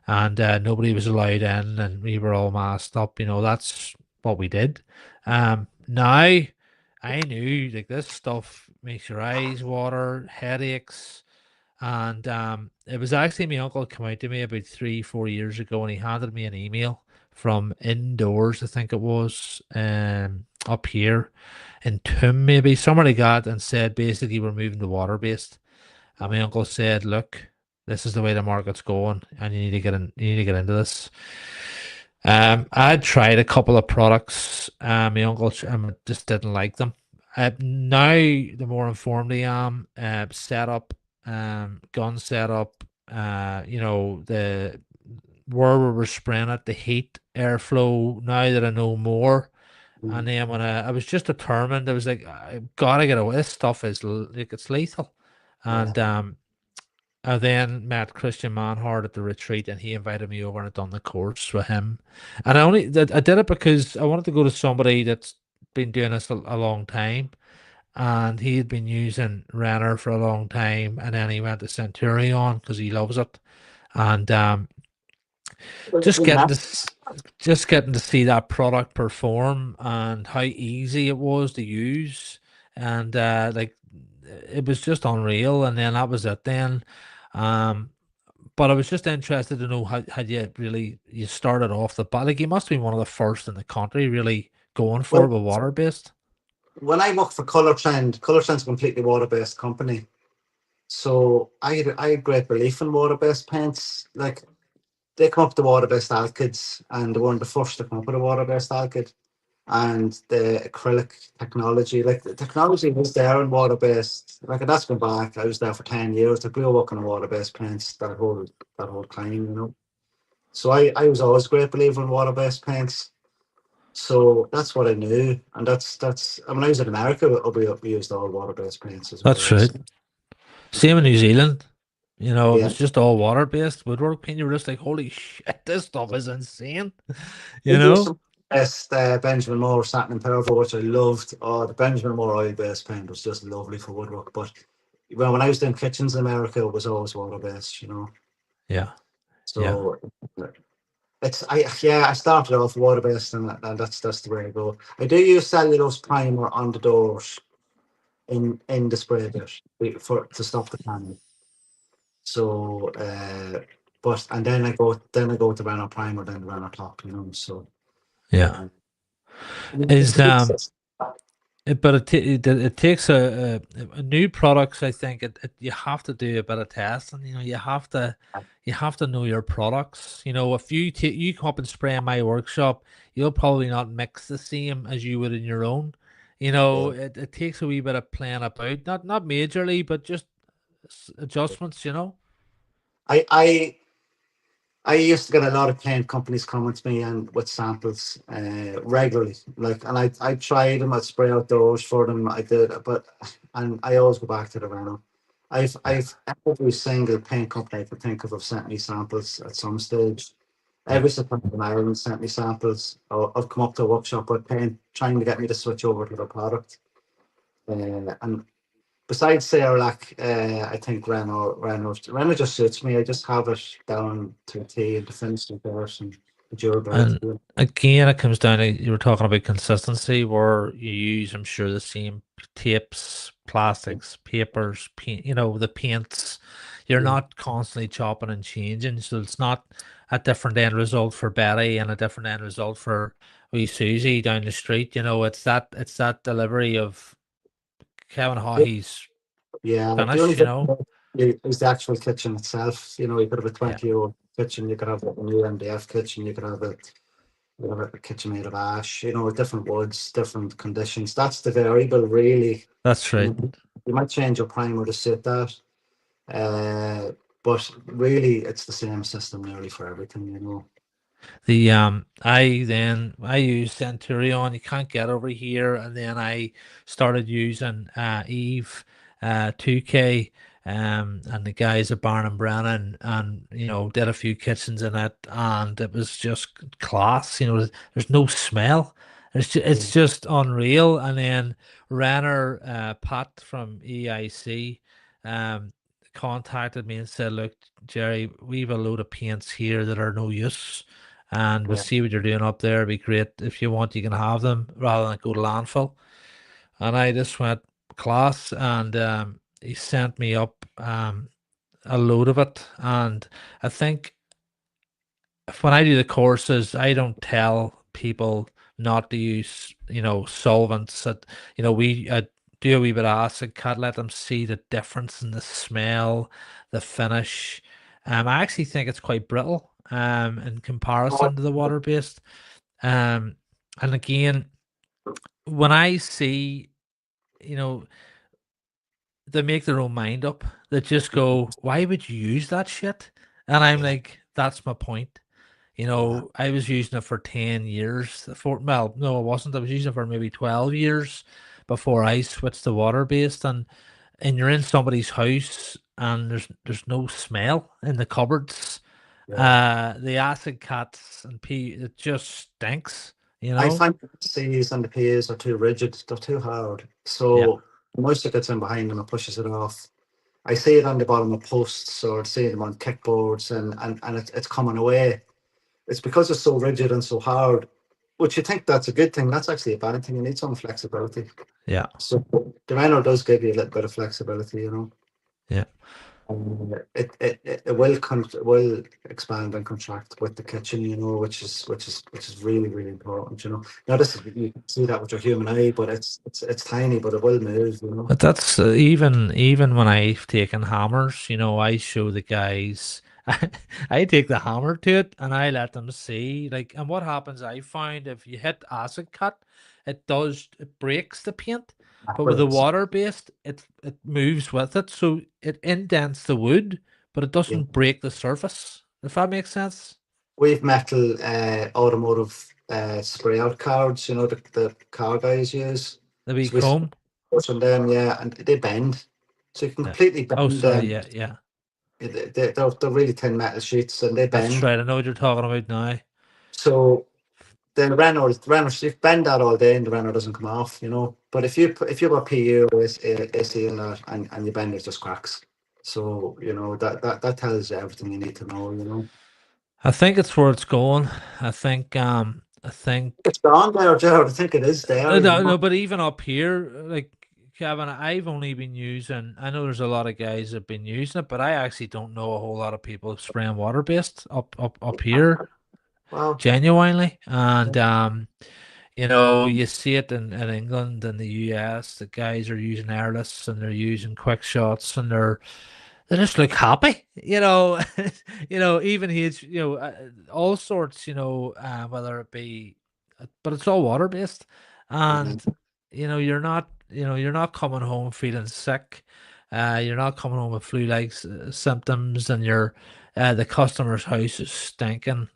And nobody was allowed in, and we were all masked up. That's what we did. Now I knew like this stuff makes your eyes water, headaches, and it was actually my uncle came out to me about 3, 4 years ago, and he handed me an email from indoors, I think it was, up here in Toom, maybe somewhere like that, and said basically we're moving to water based. And my uncle said, "Look, this is the way the market's going, and you need to get in. You need to get into this." I'd tried a couple of products. My uncle just didn't like them. Now, the more informed I am, setup, gun setup, the where we were spraying it, the heat, airflow. Now that I know more, and then when I was just determined, I was like, I gotta get away. This stuff is like it's lethal, yeah. and I then met Christian Manhart at the retreat, and he invited me over and I done the course with him. And I did it because I wanted to go to somebody that's been doing this a long time, and he had been using Renner for a long time, and then he went to Centurion because he loves it, and just Wouldn't getting have to just getting to see that product perform and how easy it was to use, and like it was just unreal. And then that was it. Then, um, but I was just interested to know how you started off the bat. Like you must be one of the first in the country really going for it well with water based. when I worked for Colour Trend's a completely water based company. So I had great belief in water based paints. Like they come up with the water based alkyds and they were one of the first to come up with a water based alkyd. And the acrylic technology, like the technology was there in water based. Like that's been back. I was there for 10 years. Like we were working on water based paints that whole time. So I was always a great believer in water based paints. So that's what I knew, and that's. I mean, I was in America, we used all water based paints as That's well. right. So Same in New Zealand. It yeah, was just all water based woodwork paint. You were just like, holy shit, this stuff is insane. we You used know? some best Benjamin Moore satin and pearl, which I loved. Oh, the Benjamin Moore oil based paint was just lovely for woodwork. But well, when I was doing kitchens in America, it was always water based. Yeah. Yeah. So I started off water based, and that's the way to go. I do use cellulose primer on the doors in the spray bit for to stop the tanning. So, but and then I go to Renault Primer, then Renault Top, you know. So, Yeah. uh, Is but it takes a new products. I think you have to do a bit of testing. You know, you have to know your products. You know, if you come up and spray in my workshop, you'll probably not mix the same as you would in your own. You know, yeah. it takes a wee bit of playing about, not majorly, but just adjustments. You know. I I I used to get a lot of paint companies coming to me and with samples regularly. Like, and I tried them. I'd spray out those for them. I did, but and I always go back to the Renault. Yeah. I've every single paint company I could think of have sent me samples at some stage. Yeah. Every supplier in Ireland sent me samples. I've come up to a workshop with paint, trying to get me to switch over to the product. And besides Cerelac, I think Renault just suits me. I just have it down to a T, and the finish is there, and the durability. And again, it comes down to you were talking about consistency, where you use, I'm sure, the same tapes, plastics, papers, paint, you know, the paints. You're Yeah, not constantly chopping and changing, so it's not a different end result for Betty and a different end result for wee Susie down the street. You know, it's that delivery of Kevin yeah. Haughey's Yeah, the only finish. You thing know, is the actual kitchen itself. You know, you could have a yeah, 20-year-old kitchen, you could have a new MDF kitchen, you could have a kitchen made of ash. You know, with different woods, different conditions. That's the variable, really. that's You right. know, you might change your primer to suit that. Uh, but really, it's the same system nearly for everything, you know. The I used Centurion, you can't get over here, and then I started using Eve 2K, and the guys at Barn and Brennan, and you know, did a few kitchens in it, and it was just class. You know, there's no smell. Yeah, It's just unreal. And then Renner Pat from EIC contacted me and said, "Look, Jerry, we've a load of paints here that are no use, and we'll yeah, see what you're doing up there. It'd be great. If you want, you can have them rather than go to landfill." And I just went, class, and he sent me up a load of it. And I think when I do the courses, I don't tell people not to use, you know, solvents. That, you know, we do a wee bit of acid cut, let them see the difference in the smell, the finish. I actually think it's quite brittle in comparison to the water based. Um, and again, when I see, you know, they make their own mind up, they just go, "Why would you use that shit?" And I'm yeah, like, "That's my point." You yeah. know, I was using it for 10 years. Well, no, I wasn't. I was using it for maybe 12 years before I switched to water based. And you're in somebody's house and there's no smell in the cupboards. Yeah. The acid cuts and pee, it just stinks, you I know? find the C's and the P's are too rigid, they're too hard. Yeah, So the moisture gets in behind them and pushes it off. I see it on the bottom of posts or see them on kickboards, and it's coming away. It's because it's so rigid and so hard, which you think that's a good thing. That's actually a bad thing. You need some flexibility. yeah, So the Rhino does give you a little bit of flexibility, you know. yeah. It will it will expand and contract with the kitchen, you know, which is really really important, you know. Now this is, you can see that with your human eye, but it's tiny, but it will move, you know. But that's even when I've taken hammers, you know, I show the guys. I take the hammer to it and I let them see. Like, and what happens? I find if you hit acid cut, it breaks the paint. But with the Brilliant. water based, it moves with it, so it indents the wood, but it Yeah, doesn't break the surface. If that makes sense. we've metal automotive spray out cards, you know, the car guys use. The wee So we chrome. push on them, yeah, and they bend, so you can Yeah. completely Oh, bend sorry. them. Yeah, yeah. They're really thin metal sheets, and they That's bend. right. I know what you're talking about now. So the Renault, if you bend that all day and the Renault doesn't come off, you know. But if you put PU or AC in that and you bend it, just cracks. So you know that tells you everything you need to know. You know, I think it's where it's going. I it's think gone there, Gerald. I think it is there. You no, know, no, but even up here, like Kevin, I've only been using. I know there's a lot of guys that have been using it, but I actually don't know a whole lot of people spraying water based up here, Well, genuinely. And you know, you see it in England and the US. The guys are using airless and they're using quick shots, and they just look happy. You know, you know, even he's all sorts. Whether it be, but it's all water based, yeah. and you're not coming home feeling sick. You're not coming home with flu-like symptoms, and the customer's house is stinking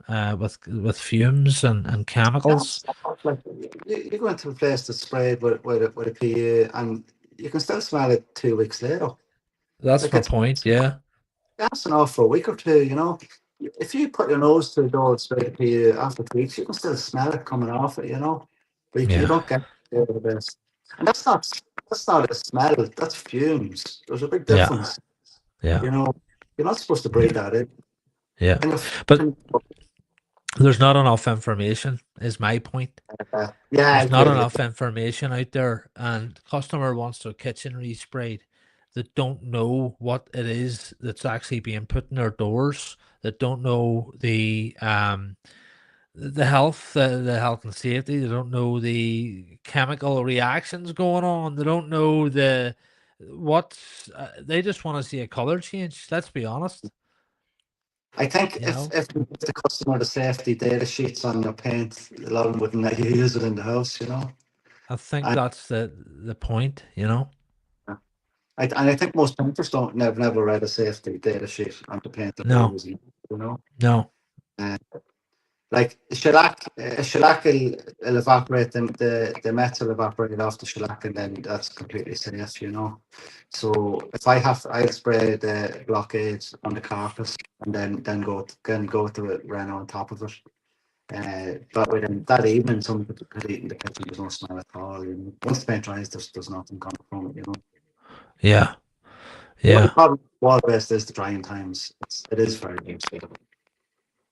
with fumes and chemicals. That's like you go into a place that's sprayed with a PU, and you can still smell it 2 weeks later. That's Like my it's point. Yeah, lasting off for a week or two. If you put your nose to the door and spray the PU after 2 weeks, you can still smell it coming off it. But you yeah, don't get the best. And that's not a smell. That's fumes. There's a big yeah, difference. yeah, You know, you're not supposed to breathe yeah, that in. yeah. And But there's not enough information, is my point. yeah, I There's not agree. enough information out there, and customer wants their kitchen resprayed. That don't know what it is that's actually being put in their doors. That don't know the health and safety. They don't know the chemical reactions going on. They don't know what's. They just want to see a color change. Let's be honest. I think You if know, if you give the customer the safety data sheets on your paint, a lot of them wouldn't let you use it in the house. I think And that's the point. You know. I think most painters don't never read a safety data sheet on the paint that they're No, using. You know, no. uh, like shellac will evaporate, the metal evaporate off the shellac, and then that's completely safe. So if I'll spray the blockade on the carcass, and then go to it ran on top of it. But within that evening, some could eat in the kitchen. There's no smell at all. Once the paint dries, there's nothing coming from it. Yeah, The yeah. problem with water based is the drying times. It is very useful.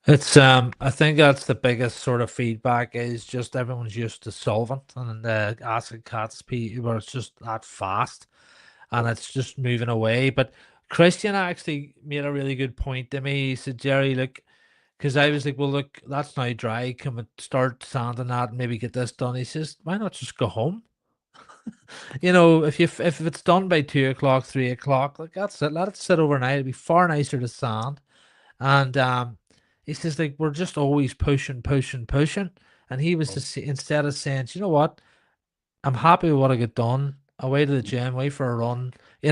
It's I think that's the biggest sort of feedback is just everyone's used to solvent and the acid cats where it's just that fast and it's just moving away. But Christian actually made a really good point to me. He said, Jerry, look, because I was like, well, look, that's now dry. Can we start sanding that and maybe get this done? He says, why not just go home? If it's done by 2 o'clock, 3 o'clock, like that's it. Let it sit overnight. It'd be far nicer to sand. And he says like we're just always pushing, pushing, pushing. And he was just instead of saying, you know what, I'm happy with what I get done. Away to the gym, away for a run. You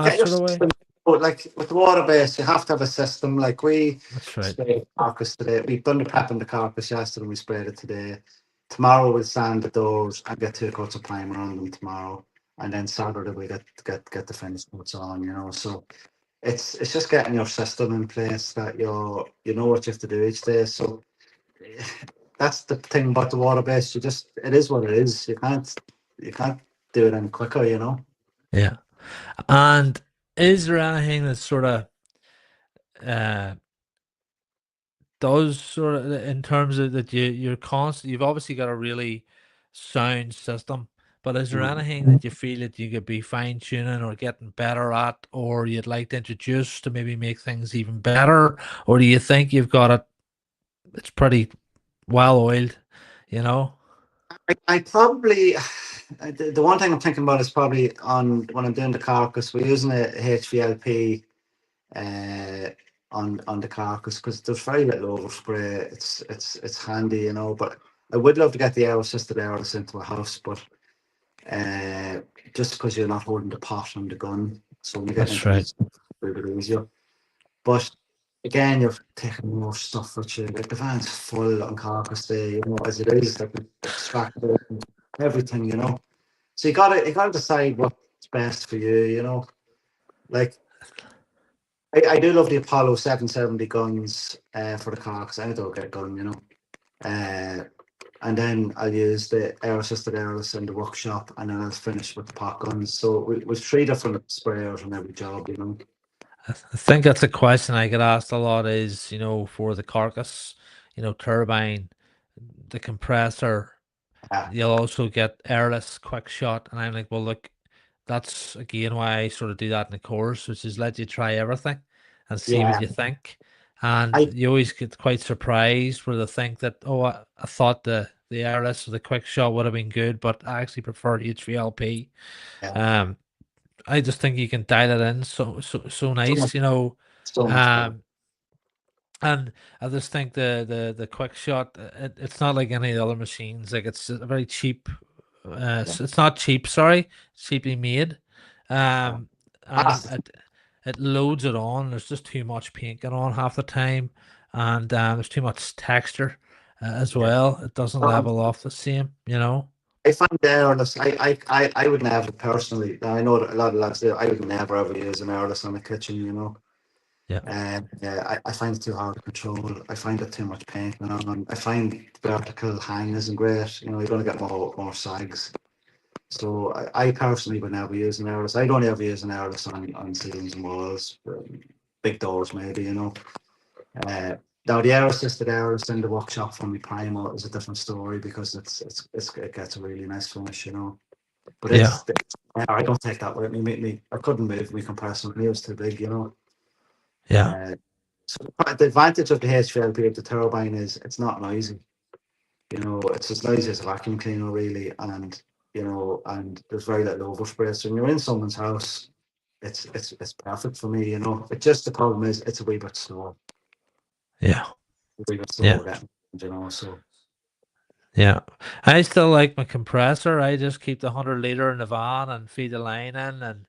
That get your sort of way. system, but like with the water base, you have to have a system. Like we That's right. sprayed the carcass today. We've done the prep on the carcass yesterday, and we sprayed it today. Tomorrow we'll sand the doors and get 2 coats of primer on them tomorrow, and then Saturday we get the finished coats on. So it's just getting your system in place that you know what you have to do each day. So that's the thing about the water base. It is what it is. You can't do it any quicker. Yeah. And is there anything that sort of uh does sort of in terms of that you're constant you've obviously got a really sound system, but is there anything that you feel that you could be fine tuning or getting better at, or you'd like to introduce to maybe make things even better, or do you think you've got it's pretty well oiled, you know? I probably the one thing I'm thinking about is probably on when I'm doing the carcass. We're using a HVLP uh, on the carcass because there's very little overspray. It's handy. But I would love to get the air assisted airless into a house, but uh, just because you're not holding the pot on the gun, so when you get That's into right. it's a little bit easier. But again, you're taking more stuff with you. Like the van's full on carcass day, as it is, like extractor and everything. So you gotta decide what's best for you. Like I do love the Apollo 770 guns for the car because I don't get a gun. Uh, and then I'll use the air assisted airless in the workshop, and then I'll finish with the pot guns. So with three different sprayers on every job. I think that's a question I get asked a lot is, for the carcass, turbine, the compressor. Yeah, You'll also get airless quick shot, and I'm like, well, look, that's again why I sort of do that in the course, which is let you try everything and see what yeah. you think. And I you always get quite surprised where they think that, oh, I thought the airless or the quick shot would have been good, but I actually prefer HVLP. yeah, Um, I just think you can dial it in so so much, nice, you know. so much better. Um, and I just think the quick shot, it's not like any of the other machines. Like it's a very cheap. Yeah. It's not cheap. Sorry, it's cheaply made. Yeah. Um, and Ah, it loads it on. There's just too much paint going on half the time, and there's too much texture as yeah. well. It doesn't Um, level off the same. You know. I find airless. I would never personally. I know that a lot of lads do. I would never ever use an airless on a kitchen. You know, Yeah. and I find it too hard to control. I find it too much paint going on. I find the vertical hang isn't great. You know, you're going to get more sags. So I personally would never use an airless. I'd only ever use an airless on ceilings and walls, big doors maybe. You know. Uh, Now the air assisted airless in the workshop from the primal is a different story because it gets a really nice finish. You know. But Yeah. I don't take that with me. I couldn't move my compressor. It was too big, you know. Yeah. Uh, so the advantage of the HVLP of the turbine is it's not noisy. You know, it's as noisy as a vacuum cleaner, really, and and there's very little overspray. So when you're in someone's house, it's perfect for me. You know, but just the problem is it's a wee bit slow, Yeah. a wee bit slow Yeah. getting, you know. So Yeah, I still like my compressor. I just keep the 100 liter in the van and feed the line in,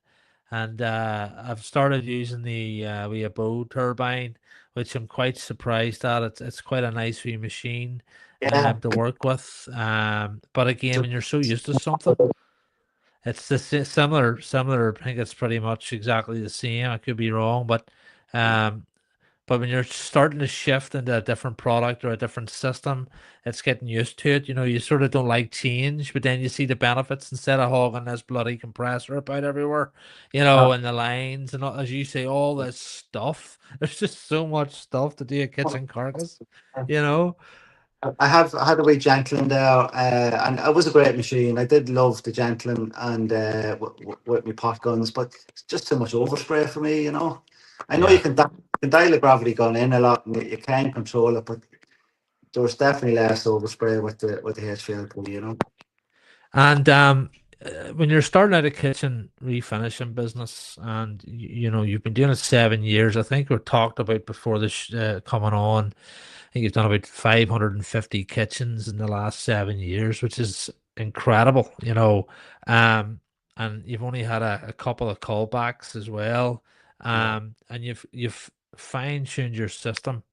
and I've started using the wee bow turbine, which I'm quite surprised at. It's quite a nice wee machine yeah, to work with. But again, when you're so used to something, it's the similar. I think it's pretty much exactly the same. I could be wrong, um, but when you're starting to shift into a different product or a different system, it's getting used to it. You know, you sort of don't like change, but then you see the benefits instead of hogging this bloody compressor about everywhere, you know, and the lines and as you say, all this stuff. There's just so much stuff to do a kitchen carcass, you know? I had a wee Gentlin there, and it was a great machine. I did love the Gentlin and with my pot guns, but it's just too much overspray for me. You know, I know Yeah. you can dial the gravity gun in a lot, and you can control it, but there was definitely less overspray with the HVLP. You know, And when you're starting out a kitchen refinishing business, and you know you've been doing it 7 years, I think we talked about before this coming on. I think you've done about 550 kitchens in the last 7 years, which is incredible. You know, um, and you've only had a couple of callbacks as well, yeah. and you've fine tuned your system.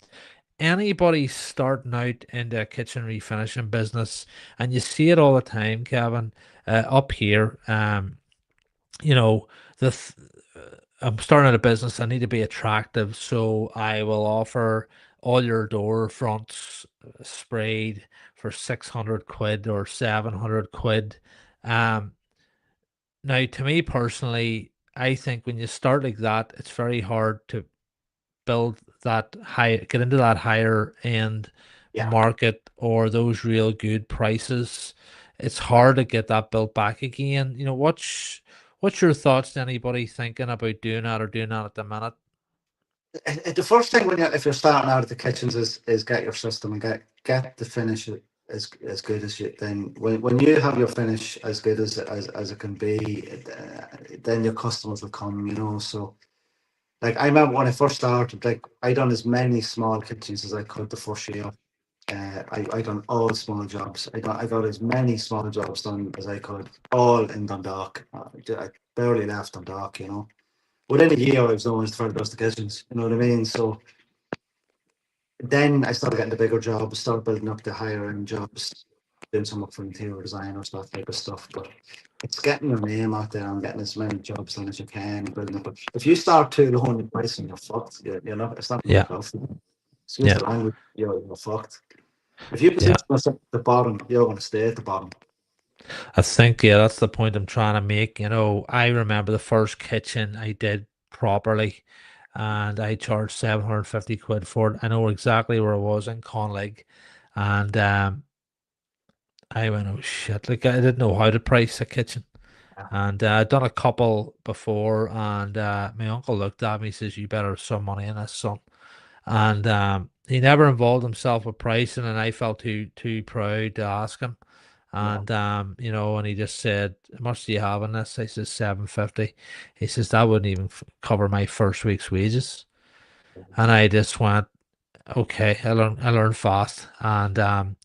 Anybody starting out into a kitchen refinishing business, and you see it all the time, Kevin, up here. You know, the I'm starting out a business. I need to be attractive, so I will offer all your door fronts sprayed for 600 quid or 700 quid. Um, Now, to me personally, I think when you start like that, it's very hard to build that high, get into that higher end Yeah. market or those real good prices. It's hard to get that built back again. You know, what's your thoughts to anybody thinking about doing that or doing that at the minute? The first thing when if you're starting out at the kitchens is get your system and get the finish as good as you. Then when you have your finish as good as it can be, then your customers will come. You know, so. Like I remember when I first started, like I done as many small kitchens as I could the first year. I done all small jobs. I got as many small jobs done as I could, all in Dundalk. I barely left Dundalk, you know. Within a year, I was known as the first the kitchens. You know what I mean? So then I started getting the bigger jobs, started building up the higher end jobs, doing some up for interior designers, that type of stuff. But it's getting your name out there and getting as many jobs done as you can, building up. But if you start too low in the pricing, you're fucked. You're not. It's not going to Yeah, work out for you. Excuse yeah, the language. You're fucked. If you yeah. position yourself at the bottom, you're going to stay at the bottom. I think, yeah, that's the point I'm trying to make. You know, I remember the first kitchen I did properly and I charged 750 quid for it. I know exactly where I was in Conlig, and I went, oh shit! Like I didn't know how to price a kitchen, and I'd done a couple before, and my uncle looked at me, he says, "You better have some money in this, son." And he never involved himself with pricing, and I felt too proud to ask him. Yeah. And and he just said, "How much do you have in this?" I says 750. He says that wouldn't even cover my first week's wages. And I just went, okay, I learned fast. And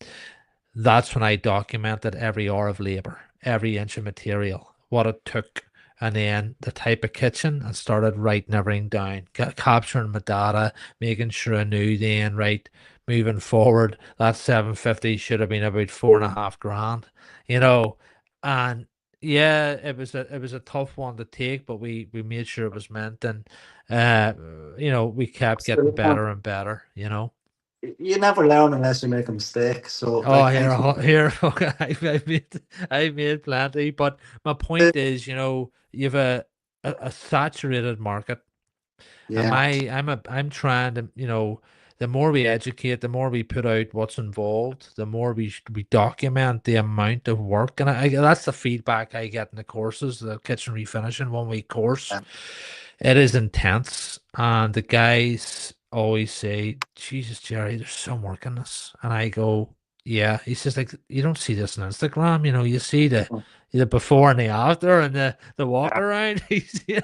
that's when I documented every hour of labor, every inch of material, what it took, and then the type of kitchen, and started writing everything down, capturing my data, making sure I knew then, right, moving forward, that 750 should have been about 4.5 grand, you know, and yeah, it was a tough one to take, but we made sure it was meant, and uh, we kept getting So, better and better, you know. you never learn unless you make a mistake. So, Oh, like, I here, think, here. Okay, I've made plenty, but my point is, you've a saturated market, and yeah, I'm trying to, the more we educate, the more we put out what's involved, the more we document the amount of work, and that's the feedback I get in the courses, the kitchen refinishing 1 week course. yeah, It is intense, and the guys always say, "Jesus, Jerry, there's some work in this," and I go, "Yeah." He says, "Like you don't see this on Instagram, you see the before and the after, and the walk yeah, around. He's yeah,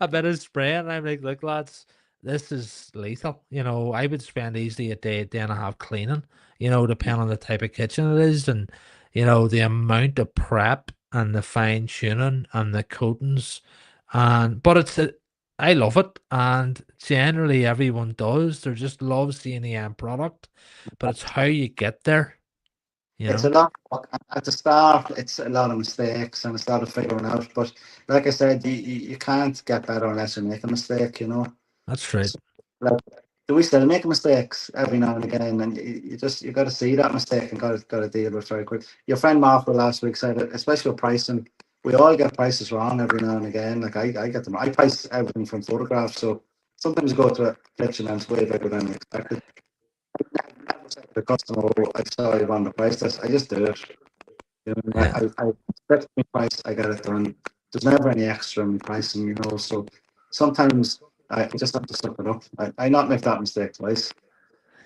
a bit of spray," and I'm like, "Look, lads, this is lethal. I would spend easily a day and a half cleaning. Depending on the type of kitchen it is, and the amount of prep and the fine tuning and the coatings." But I love it, and generally everyone does. They just love seeing the end product, but it's how you get there, you it's a know. lot of work. At the start. It's a lot of mistakes and it's a lot of figuring out. But like I said, you can't get better unless you make a mistake. That's right. So, like, do we still make mistakes every now and again? And you got to see that mistake and got to deal with it very quick. Your friend Mark last week said it, especially with pricing. We all get prices wrong every now and again. Like I get them. I price everything from photographs, so sometimes you go to a kitchen and it's way bigger than expected. The customer, "Oh, I saw you on the price list." I just do it. Yeah, I expect my price. I get it done. There's never any extra in pricing, So sometimes I just have to suck it up. I not make that mistake twice.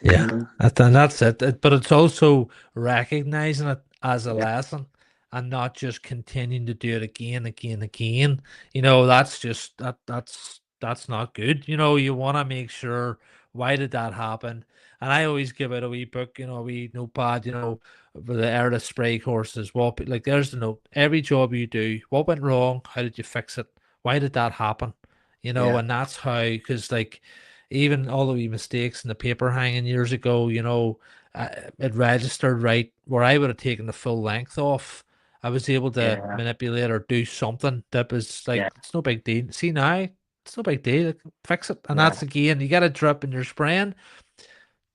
You yeah. know? And that's it. But it's also recognizing it as a Yeah, lesson, and not just continuing to do it again, again, again. That's just that's not good. You want to make sure, why did that happen? And I always give it a wee book, a wee notepad, for the airless spray courses. Like there's the note. Every job you do, what went wrong? How did you fix it? Why did that happen? yeah, And that's how, because like even all the wee mistakes in the paper hanging years ago, it registered right where I would have taken the full length off. I was able to yeah, manipulate or do something that was yeah, like, it's no big deal. See now, it's no big deal. Fix it. And yeah, that's again, you get a drip in your spraying.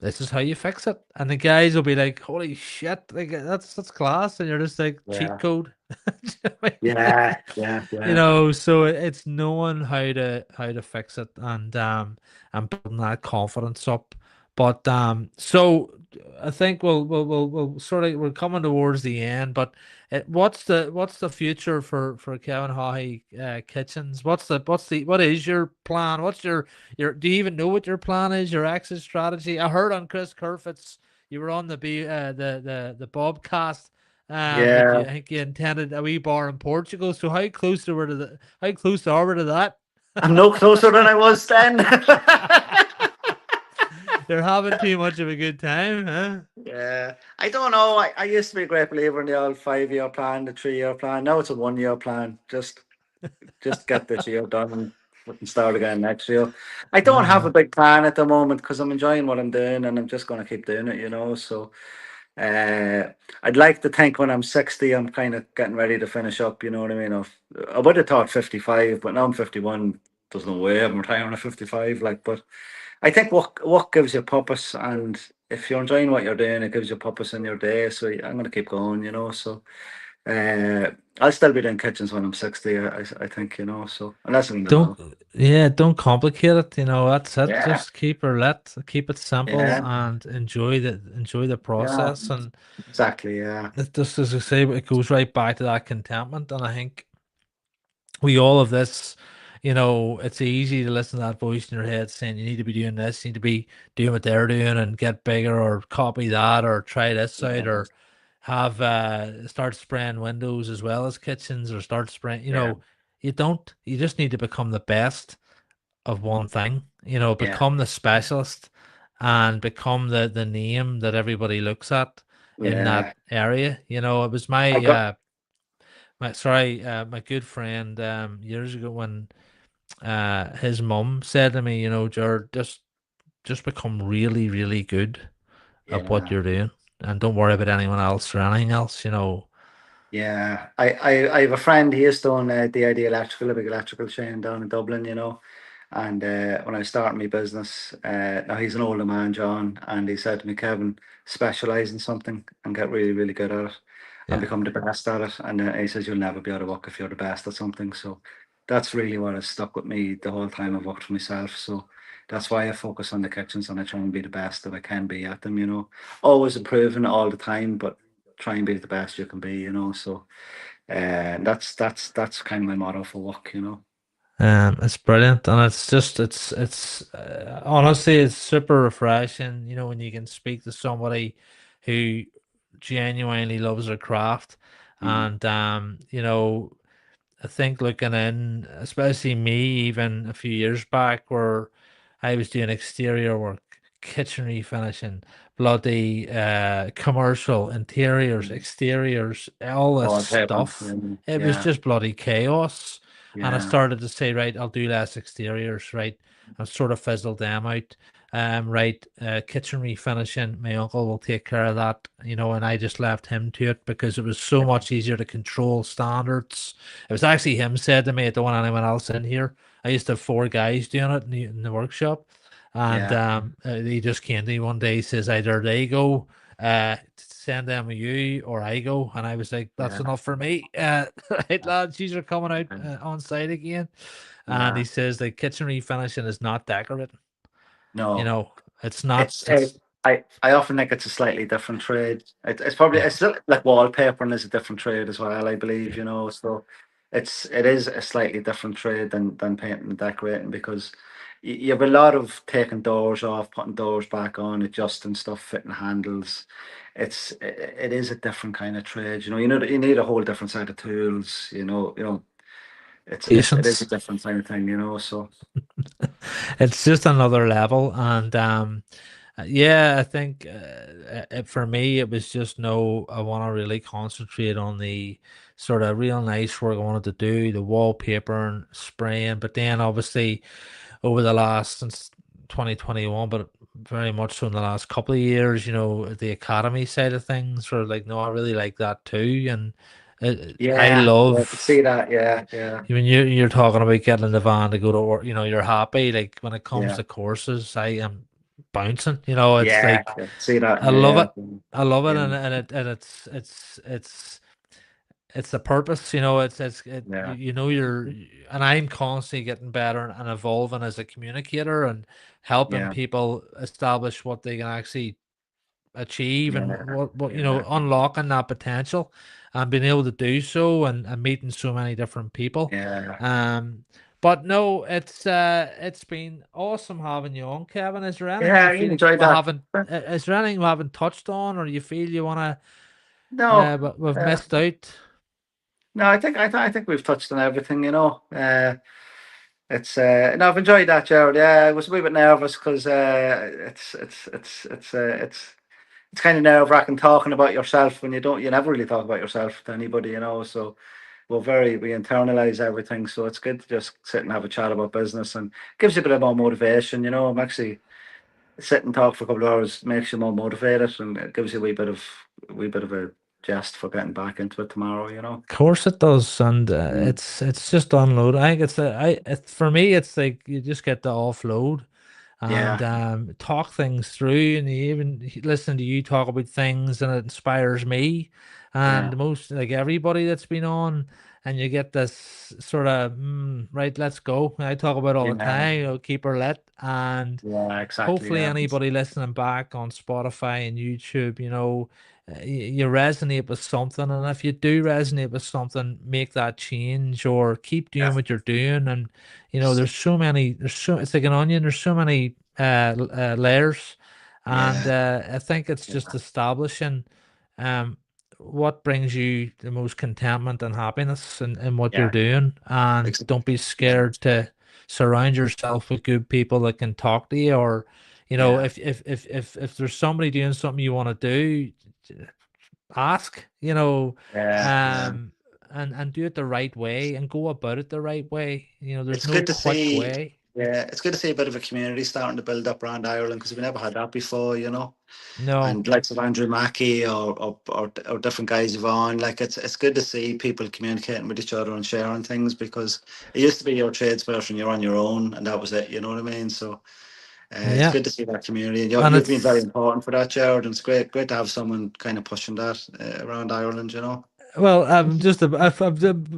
This is how you fix it. And the guys will be like, holy shit, like that's class. And you're just like, cheat yeah, code. Do you know what I mean? yeah, yeah, yeah, So it's knowing how to fix it, and building that confidence up. But so I think we'll sort of, we're coming towards the end, but what's the future for Kevin Haughey Kitchens? What is your plan? What's your do you even know what your plan is? Your exit strategy? I heard on Chris Kerfoot's, you were on the Bobcast, that yeah. I think you intended a wee bar in Portugal. So how close are we to that? I'm no closer than I was then. They're having too much of a good time, huh? Yeah, I don't know. I used to be a great believer in the old 5 year plan, the 3 year plan. Now it's a 1 year plan. Just get this year done and we can start again next year. I don't have Uh, a big plan at the moment because I'm enjoying what I'm doing and I'm just going to keep doing it. So uh, I'd like to think when I'm 60, I'm kind of getting ready to finish up. You know what I mean? I would have thought 55, but now I'm 51. There's no way I'm retiring at 55. But I think what gives you purpose, and if you're enjoying what you're doing, it gives you purpose in your day. So I'm going to keep going. So Uh, I'll still be doing kitchens when I'm 60. I think, so unless I'm in the Don't wrong. yeah, don't complicate it, that's it. Yeah, Just keep it simple yeah, and enjoy the yeah, process. And exactly. Yeah, it just, as I say, it goes right back to that contentment. And I think we all of this, it's easy to listen to that voice in your head saying you need to be doing this, you need to be doing what they're doing and get bigger, or copy that, or try this out, yeah, or have start spraying windows as well as kitchens, or start spraying, yeah, you just need to become the best of one thing, yeah, become the specialist and become the name that everybody looks at in that yeah. area. It was I got, my good friend years ago when his mum said to me, Jared, just become really, really good at what yeah. you're doing, and don't worry about anyone else or anything else. Yeah, I have a friend. He is doing DID Electrical, a big electrical chain down in Dublin, And when I was starting my business, now he's an older man, John, and he said to me, Kevin, specialize in something and get really, really good at it and Yeah. become the best at it. And he says you'll never be out of work if you're the best at something. So that's really what has stuck with me the whole time I've worked for myself. So that's why I focus on the kitchens and I try and be the best that I can be at them, Always improving all the time, but try and be the best you can be, So that's kind of my motto for work. It's brilliant, and it's honestly, it's super refreshing, when you can speak to somebody who genuinely loves their craft. Mm. And I think looking in, especially me, even a few years back, where I was doing exterior work, kitchen refinishing, bloody commercial interiors, Mm. exteriors, all this Oh, it's heaven. stuff. Yeah, It was yeah, just bloody chaos. And I yeah, started to say, right, I'll do less exteriors, right? And sort of fizzled them out. Right, kitchen refinishing, my uncle will take care of that, and I just left him to it because it was so much easier to control standards. It was actually him said to me, I don't want anyone else in here. I used to have four guys doing it in the workshop. And yeah, he just came to me one day, he says, either they go, send them with you, or I go. And I was like, that's yeah, enough for me. Right, lads, these are coming out on site again. And yeah. he says the kitchen refinishing is not decorating. You No, know, it's not, it's it's, I often think it's a slightly different trade. It's probably yeah. it's still like wallpapering is a different trade as well, I believe, So it is a slightly different trade than painting and decorating because you have a lot of taking doors off, putting doors back on, adjusting stuff, fitting handles. It is a different kind of trade, you need a whole different set of tools, it is a Patience. different kind of thing, So It's just another level. And yeah, I think for me, it was just no, I want to really concentrate on the sort of real nice work I wanted to do, the wallpaper and spraying. But then obviously over the last, since 2021, but very much so in the last couple of years, the academy side of things were like, no, I really like that too. And I yeah, yeah, I can see love, that. Yeah, yeah, when you're talking about getting in the van to go to work, you're happy. Like when it comes yeah, to courses, I am bouncing. It's yeah, like I can see that. I love Yeah, it. I love it, yeah, and it's the purpose. yeah, You're, and I'm constantly getting better and evolving as a communicator and helping yeah, people establish what they can actually achieve, and yeah, what yeah, unlocking that potential and being able to do so, and meeting so many different people. yeah, um but no, it's been awesome having you on, Kevin. Is there anything yeah. you I feel enjoyed we that. haven't is there anything we haven't touched on, or you feel you want to No, but we've uh, missed out? no. I think we've touched on everything. It's no, I've enjoyed that, Gerald. Yeah, I was a wee bit nervous because it's kind of nerve wracking talking about yourself when you never really talk about yourself to anybody, So we internalize everything, so it's good to just sit and have a chat about business and gives you a bit more motivation. I'm actually sit and talk for a couple of hours makes you more motivated and it gives you a wee bit of a jest for getting back into it tomorrow. Of course it does. And Mm. it's just unload. I think for me, it's like you just get to offload and Yeah, talk things through, and you even listen to you talk about things, and it inspires me. and Yeah. most like everybody that's been on, and you get this sort of right, let's go. I talk about all the Yeah. time, keep her lit, and Yeah. Exactly. hopefully Yeah. anybody listening back on Spotify and YouTube, you resonate with something, and if you do resonate with something, make that change or keep Yeah. doing what you're doing. And it's like an onion. There's so many layers, and Yeah. I think it's just establishing um what brings you the most contentment and happiness in what you're Yeah. doing, and don't be Yeah. scared to surround yourself with good people that can talk to you, or Yeah. if there's somebody doing something you want to do, ask, Yeah. Yeah. um and do it the right way and go about it the right way. There's It's no good to quick see. way. Yeah, it's good to see a bit of a community starting to build up around Ireland because we never had that before, No. And likes of Andrew Mackey or different guys you've on, like it's good to see people communicating with each other and sharing things because it used to be your tradesperson, you're on your own, and that was it. You know what I mean? So it's Yeah. good to see that community, and And you've been very it's important for that, Jared. And it's great to have someone kind of pushing that around Ireland. Well, I've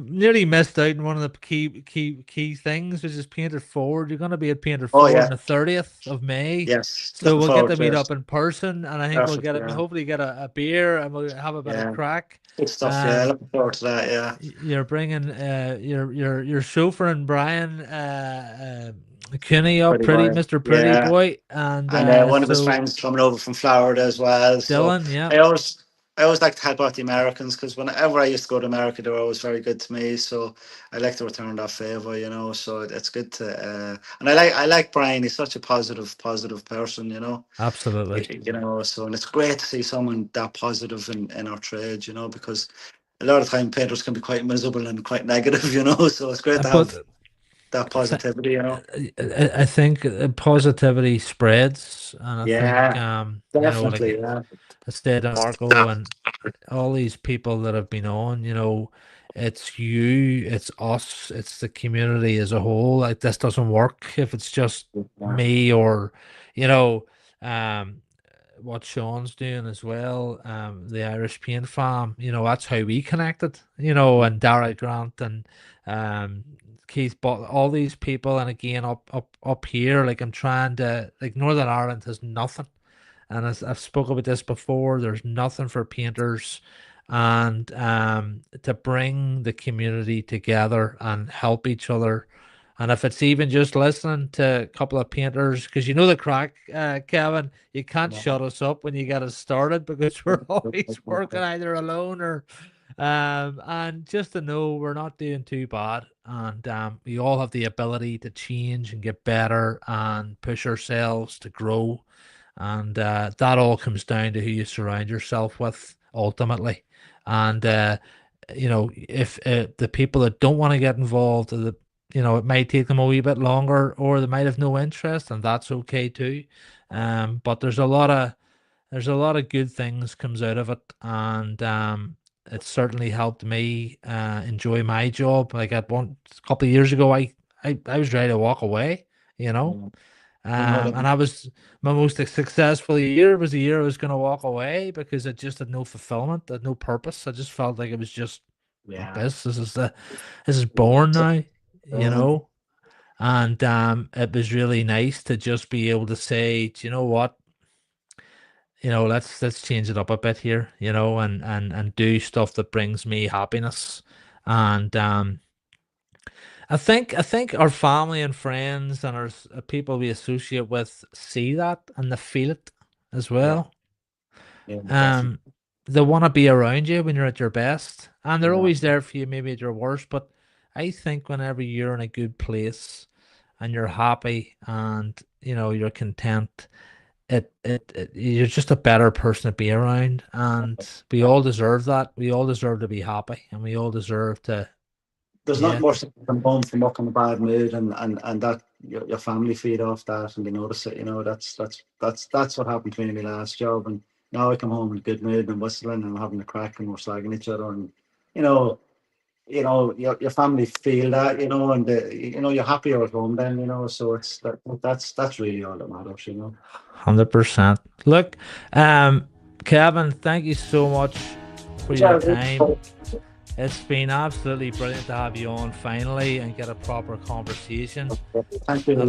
nearly missed out on one of the key things, which is Painted Forward. You're going to be at Painted Oh Forward on yeah, the 30th of May, yes, so looking we'll get forward to to meet it. up in person, and I think we'll Perfect. get it. Yeah, Hopefully, get a beer, and we'll have a bit of yeah, crack. good stuff. Yeah, Um, looking forward to that. Yeah, you're bringing your chauffeur and Brian Cooney up, pretty boy. Mr. Pretty Yeah. Boy, and And one of his so friends coming over from Florida as well. So Dylan, yeah, I always, I always like to help out the Americans because whenever I used to go to America, they were always very good to me. So I like to return that favor, So it's good to, and I like Brian. He's such a positive person, absolutely. So and it's great to see someone that positive in our trade, because a lot of time painters can be quite miserable and quite negative, So it's great to But have that th positivity. I think positivity spreads, and I think Yeah, definitely. like Yeah. I said to Marco and all these people that have been on, it's you, it's us, it's the community as a whole. Like this doesn't work if it's just Yeah. me or, you know, um, what Sean's doing as well, the Irish Paint Farm, that's how we connected, and Dara Grant and um Keith, but all these people, and again up here, like I'm trying to, like Northern Ireland has nothing, and as I've spoken about this before, there's nothing for painters, and to bring the community together and help each other. And if it's even just listening to a couple of painters, because the crack, Kevin, you can't shut us up when you get us started because we're always working either alone or and just to know we're not doing too bad, and we all have the ability to change and get better and push ourselves to grow, and that all comes down to who you surround yourself with ultimately. And if the people that don't want to get involved, it might take them a wee bit longer, or they might have no interest, and that's okay too. But there's a lot of good things comes out of it, and it certainly helped me enjoy my job. Like at one a couple of years ago, I was ready to walk away, you know. Yeah. I know And that. I was my most successful year was the year I was going to walk away because it just had no fulfillment, had no purpose. I just felt like it was just fuck Yeah. this. This is boring now, you Um, know. And it was really nice to just be able to say, do you know what? Let's change it up a bit here, and do stuff that brings me happiness. And I think our family and friends and people we associate with see that and they feel it as yeah. well. Yeah. Definitely. Um, they want to be around you when you're at your best, and they're Yeah. always there for you, maybe at your worst. But I think whenever you're in a good place and you're happy and you're content, you're just a better person to be around, and we all deserve that. We all deserve to be happy, and we all deserve to, There's not yeah, much to come home from work in a bad mood, and that your family feed off that, and they notice it. That's what happened to me in my last job, and now I come home in a good mood and whistling and having a crack and we're slagging each other, and you know, your family feel that, and you're happier at home then, So that's really all that matters. 100%. Look, Kevin, thank you so much for your time. It's been absolutely brilliant to have you on finally and get a proper conversation. Thank you.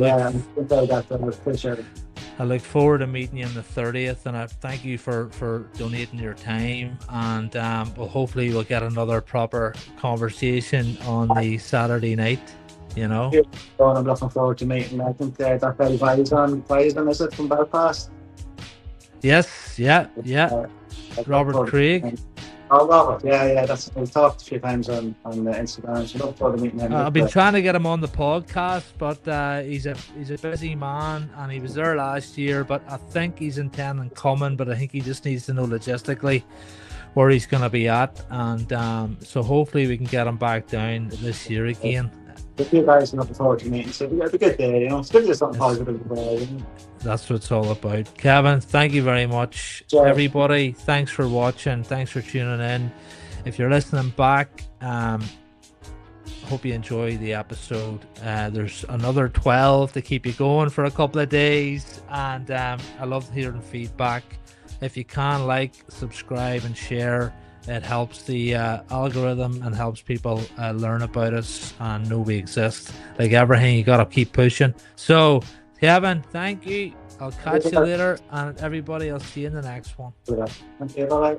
I look forward to meeting you on the 30th, and I thank you for donating your time. And well, hopefully we'll get another proper conversation on the Saturday night. You know. I'm looking forward to meeting. I think that very Vizon, is it, from Belfast? Yes, yeah. Robert Craic. Oh, Robert, yeah. We've talked a few times on Instagram. So look forward to meeting him. I've been trying to get him on the podcast, but he's a busy man, and he was there last year. But I think he's intending coming, but I think he just needs to know logistically where he's going to be at, and so hopefully we can get him back down this year again. If you guys are looking forward to meeting, so it's a good day, you know. It's good to do something positive. That's what it's all about. Kevin, thank you very much. Sure. Everybody, thanks for watching. Thanks for tuning in. If you're listening back, hope you enjoy the episode. There's another 12 to keep you going for a couple of days, and I love hearing feedback. If you can, like, subscribe, and share. It helps the algorithm and helps people learn about us and know we exist. Like everything, you got to keep pushing. So, Kevin, thank you. I'll catch you later. And everybody, I'll see you in the next one. Thank you. Bye-bye.